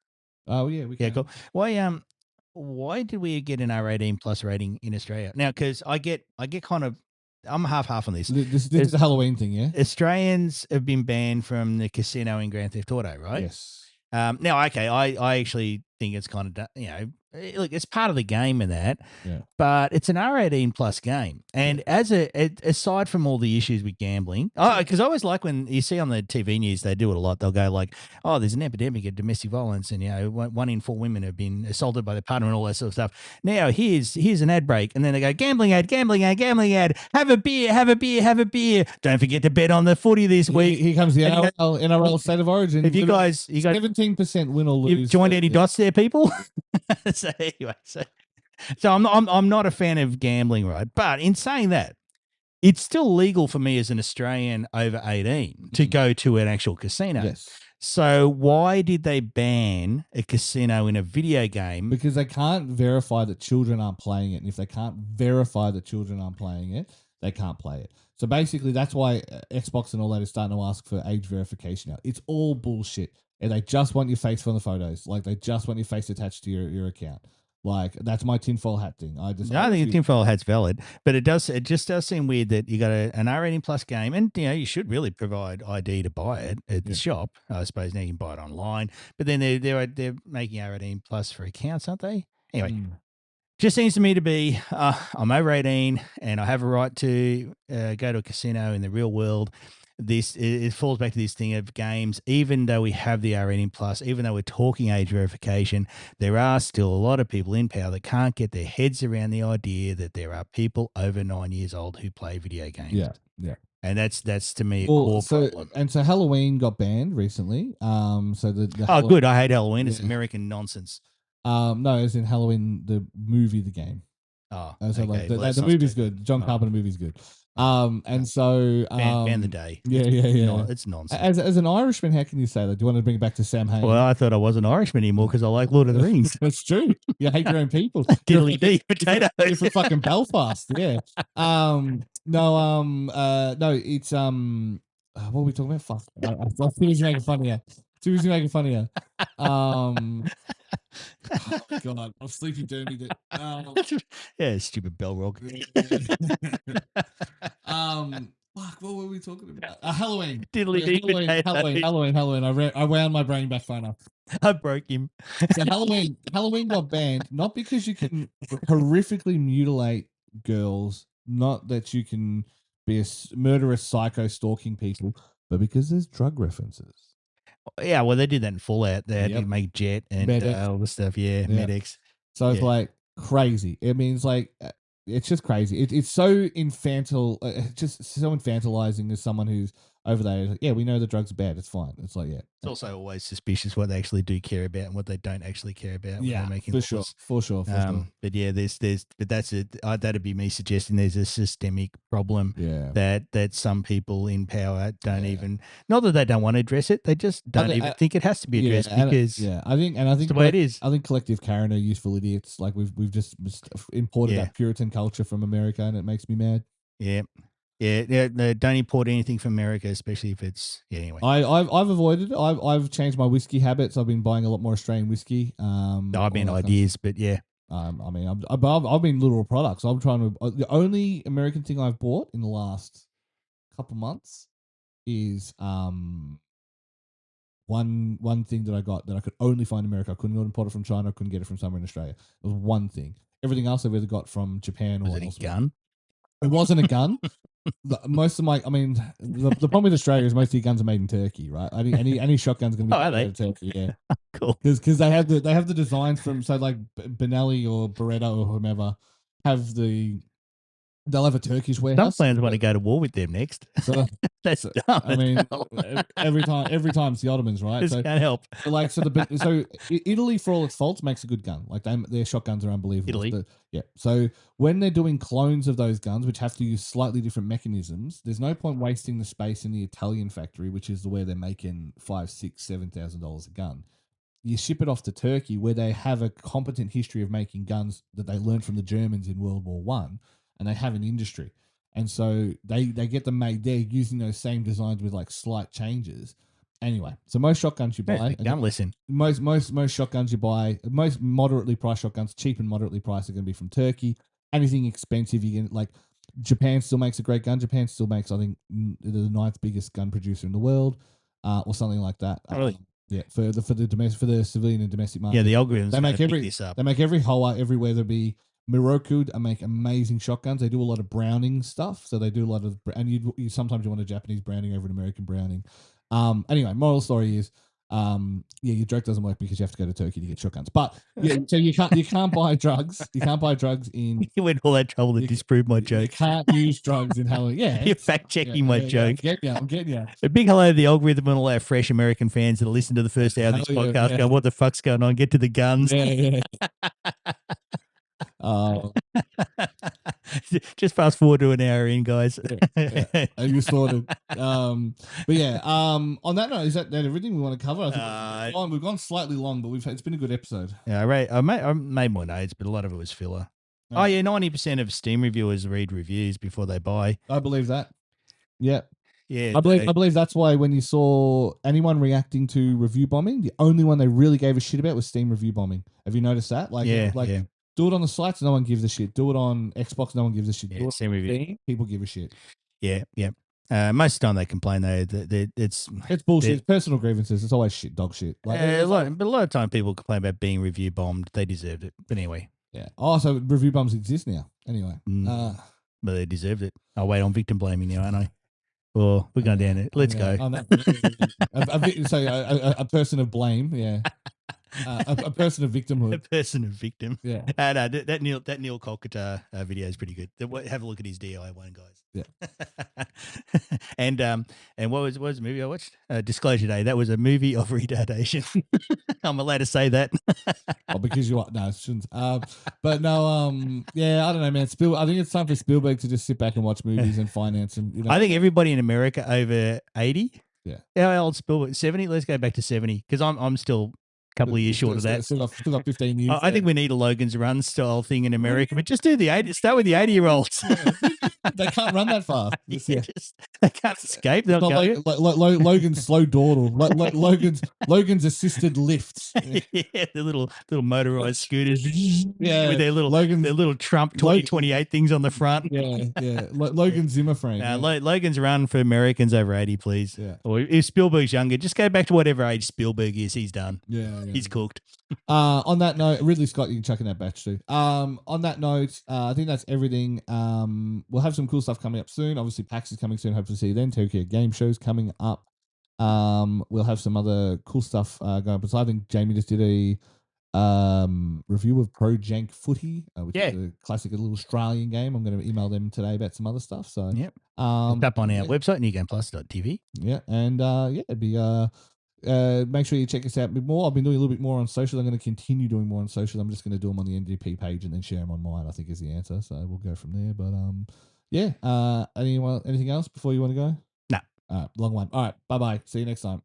B: Oh yeah, we can.
A: Yeah, cool. Why did we get an R18 plus rating in Australia? Now, because I get kind of, I'm half on this.
B: This is a Halloween thing, yeah.
A: Australians have been banned from the casino in Grand Theft Auto, right?
B: Yes.
A: Now, okay, I actually think it's kind of, look, it's part of the game and that, but it's an R18 plus game. And aside from all the issues with gambling, because I always like when you see on the TV news, they do it a lot. They'll go like, oh, there's an epidemic of domestic violence and, 1 in 4 women have been assaulted by their partner and all that sort of stuff. Now, here's an ad break. And then they go, gambling ad. Have a beer. Don't forget to bet on the footy this week.
B: Here comes the NRL State of Origin.
A: If you got
B: 17% win or lose.
A: You've joined any dots there, people? So anyway, so I'm not a fan of gambling, right? But in saying that, it's still legal for me as an Australian over 18 to go to an actual casino.
B: Yes.
A: So why did they ban a casino in a video game?
B: Because they can't verify that children aren't playing it, and if they can't verify that children aren't playing it, they can't play it. So basically, that's why Xbox and all that is starting to ask for age verification now. It's all bullshit. And they just want your face from the photos. Like, they just want your face attached to your account. Like, that's my tinfoil hat thing. I think
A: the tinfoil hat's valid, but it just does seem weird that you got an R18 plus game, and you should really provide ID to buy it at the shop. I suppose now you can buy it online, but then they're making R18 plus for accounts, aren't they? Anyway. Just seems to me to be, I'm over 18 and I have a right to go to a casino in the real world. It falls back to this thing of games. Even though we have the R18 plus, even though we're talking age verification, there are still a lot of people in power that can't get their heads around the idea that there are people over 9 years old who play video games.
B: Yeah.
A: And that's to me a core problem.
B: And so Halloween got banned recently. So
A: good. I hate Halloween. It's American nonsense.
B: No, it's in Halloween, the movie, the game.
A: Oh,
B: so okay. The movie's good. John Carpenter movie's good. And so
A: ban the day.
B: Yeah.
A: It's nonsense.
B: As an Irishman, how can you say that? Do you want to bring it back to Sam Hain?
A: Well, I thought I wasn't an Irishman anymore because I like Lord of the Rings.
B: That's true. You hate your own people.
A: Diddly dee potato.
B: You're from fucking Belfast. Yeah. No. It's what are we talking about? Fuck. I'm too busy making fun of you. Oh God, I'm sleepy dermy.
A: Yeah, stupid bell rock.
B: Fuck, what were we talking about? Halloween.
A: Halloween.
B: I wound my brain back far enough.
A: I broke him.
B: So Halloween got banned, not because you can horrifically mutilate girls, not that you can be a murderous psycho stalking people, but because there's drug references.
A: Yeah, well, they did that in Fallout. They had to make Jet and all the stuff. Yeah, Med-X.
B: So it's like crazy. I mean, it's like it's just crazy. It's so infantile, just so infantilizing as someone who's over there. Like, yeah, we know the drugs are bad. It's fine. It's like, yeah.
A: It's also always suspicious what they actually do care about and what they don't actually care about.
B: Yeah, for sure.
A: But yeah, but that's it. That'd be me suggesting there's a systemic problem.
B: Yeah.
A: That some people in power don't even, not that they don't want to address it, they just don't even think it has to be addressed because
B: I think
A: the way it is.
B: I think collective Karen are useful idiots. Like we've just imported that Puritan culture from America, and it makes me mad.
A: Yeah. Yeah, don't import anything from America, especially if it's anyway.
B: I've avoided it. I've changed my whiskey habits. I've been buying a lot more Australian whiskey.
A: I've been ideas, but yeah.
B: I mean, I've been literal products. I'm trying to. The only American thing I've bought in the last couple months is one thing that I got that I could only find in America. I couldn't import it from China. I couldn't get it from somewhere in Australia. It was one thing. Everything else I've either got from Japan or
A: Was it a
B: elsewhere.
A: gun?
B: It wasn't a gun. Most of my, I mean, the problem with Australia is most of your guns are made in Turkey, right? Any shotgun's going to be made in Turkey, yeah.
A: Cool.
B: Because they have the designs from, so like Benelli or Beretta or whomever they'll have a Turkish
A: Some
B: warehouse.
A: plans want to go to war with them next.
B: So
A: That's dumb.
B: I mean, every time it's the Ottomans, right?
A: This can't help.
B: So Italy, for all its faults, makes a good gun. Like their shotguns are unbelievable.
A: Italy?
B: Yeah. So when they're doing clones of those guns, which have to use slightly different mechanisms, there's no point wasting the space in the Italian factory, which is where they're making $5,000, $6,000, $7,000 a gun. You ship it off to Turkey, where they have a competent history of making guns that they learned from the Germans in World War One, and they have an industry. And so they get them made there using those same designs with like slight changes. Anyway, so most shotguns you buy,
A: gun listen.
B: Most shotguns you buy, most moderately priced shotguns, cheap and moderately priced, are going to be from Turkey. Anything expensive, you can like Japan still makes a great gun. Japan still makes, I think, the ninth biggest gun producer in the world, or something like that.
A: Oh, really?
B: Yeah, for the civilian and domestic market.
A: Yeah, the algorithms
B: they make
A: pick this up.
B: They make every Hoa everywhere. There be Miroku make amazing shotguns. They do a lot of Browning stuff, so they do a lot of, and you sometimes you want a Japanese Browning over an American Browning. Anyway, moral story is, your joke doesn't work because you have to go to Turkey to get shotguns. But yeah, so you can't buy drugs. You can't buy drugs in.
A: You went all that trouble to disprove my joke.
B: You can't use drugs in Halloween. Yeah,
A: you're fact checking my joke.
B: I'm getting you.
A: A big hello to the algorithm and all our fresh American fans that listen to the first hour of this podcast. Go, what the fuck's going on? Get to the guns.
B: Yeah.
A: Just fast forward to an hour in, guys.
B: You sorted. But yeah. On that note, is that everything we want to cover? I think we've gone slightly long, but it's been a good episode.
A: Yeah, right. I made more notes, but a lot of it was filler. Oh yeah, 90% of Steam reviewers read reviews before they buy.
B: I believe that. Yeah.
A: Yeah,
B: I believe that's why when you saw anyone reacting to review bombing, the only one they really gave a shit about was Steam review bombing. Have you noticed that? Do it on the sites, no one gives a shit. Do it on Xbox, no one gives a shit.
A: Yeah, Steam review,
B: people give a shit.
A: Yeah. Most of the time they complain though that it's
B: bullshit. It's personal grievances. It's always shit, dog shit.
A: But a lot of time people complain about being review bombed. They deserved it. But anyway.
B: Yeah. Oh, so review bombs exist now. Anyway.
A: But they deserved it. I'll wait on victim blaming now, aren't I? Well, we're going down it. Let's go.
B: A person of blame, yeah. A person of victimhood.
A: A person of victim.
B: Yeah.
A: No, that Neil Kolkata video is pretty good. Have a look at his DIY one, guys.
B: Yeah.
A: and what was the movie I watched? Disclosure Day. That was a movie of retardation. I'm allowed to say that.
B: Because you are. No, it shouldn't. But no, yeah, I don't know, man. I think it's time for Spielberg to just sit back and watch movies and finance and
A: I think everybody in America over 80.
B: Yeah.
A: How old Spielberg? 70? Let's go back to 70 because I'm still couple of years short of that.
B: Still got 15 years.
A: I think we need a Logan's Run style thing in America, but just do the 80. Start with the 80-year-olds.
B: They can't run that fast.
A: They can't escape. They'll go.
B: Logan's slow dawdle. Logan's assisted lifts.
A: Yeah, the little motorized scooters.
B: Yeah,
A: with their little Trump 2028 things on the front.
B: Yeah. Logan's Zimmer frame.
A: Logan's Run for Americans over 80, please.
B: Yeah.
A: Or if Spielberg's younger, just go back to whatever age Spielberg is. He's done.
B: Yeah.
A: He's cooked.
B: On that note, Ridley Scott, you can chuck in that batch too. On that note, I think that's everything. We'll have some cool stuff coming up soon. Obviously, PAX is coming soon. Hope to see you then. Tokyo Game Show's coming up. We'll have some other cool stuff going up. So I think Jamie just did a review of Pro Jank Footy, which is a classic little Australian game. I'm going to email them today about some other stuff. So
A: tap on our website, newgameplus.tv.
B: Yeah, and it'd be make sure you check us out a bit more. I've been doing a little bit more on social. I'm going to continue doing more on social. I'm just going to do them on the NDP page and then share them on mine, I think is the answer. So we'll go from there. But anything else before you want to go?
A: No.
B: Long one. All right. Bye-bye. See you next time.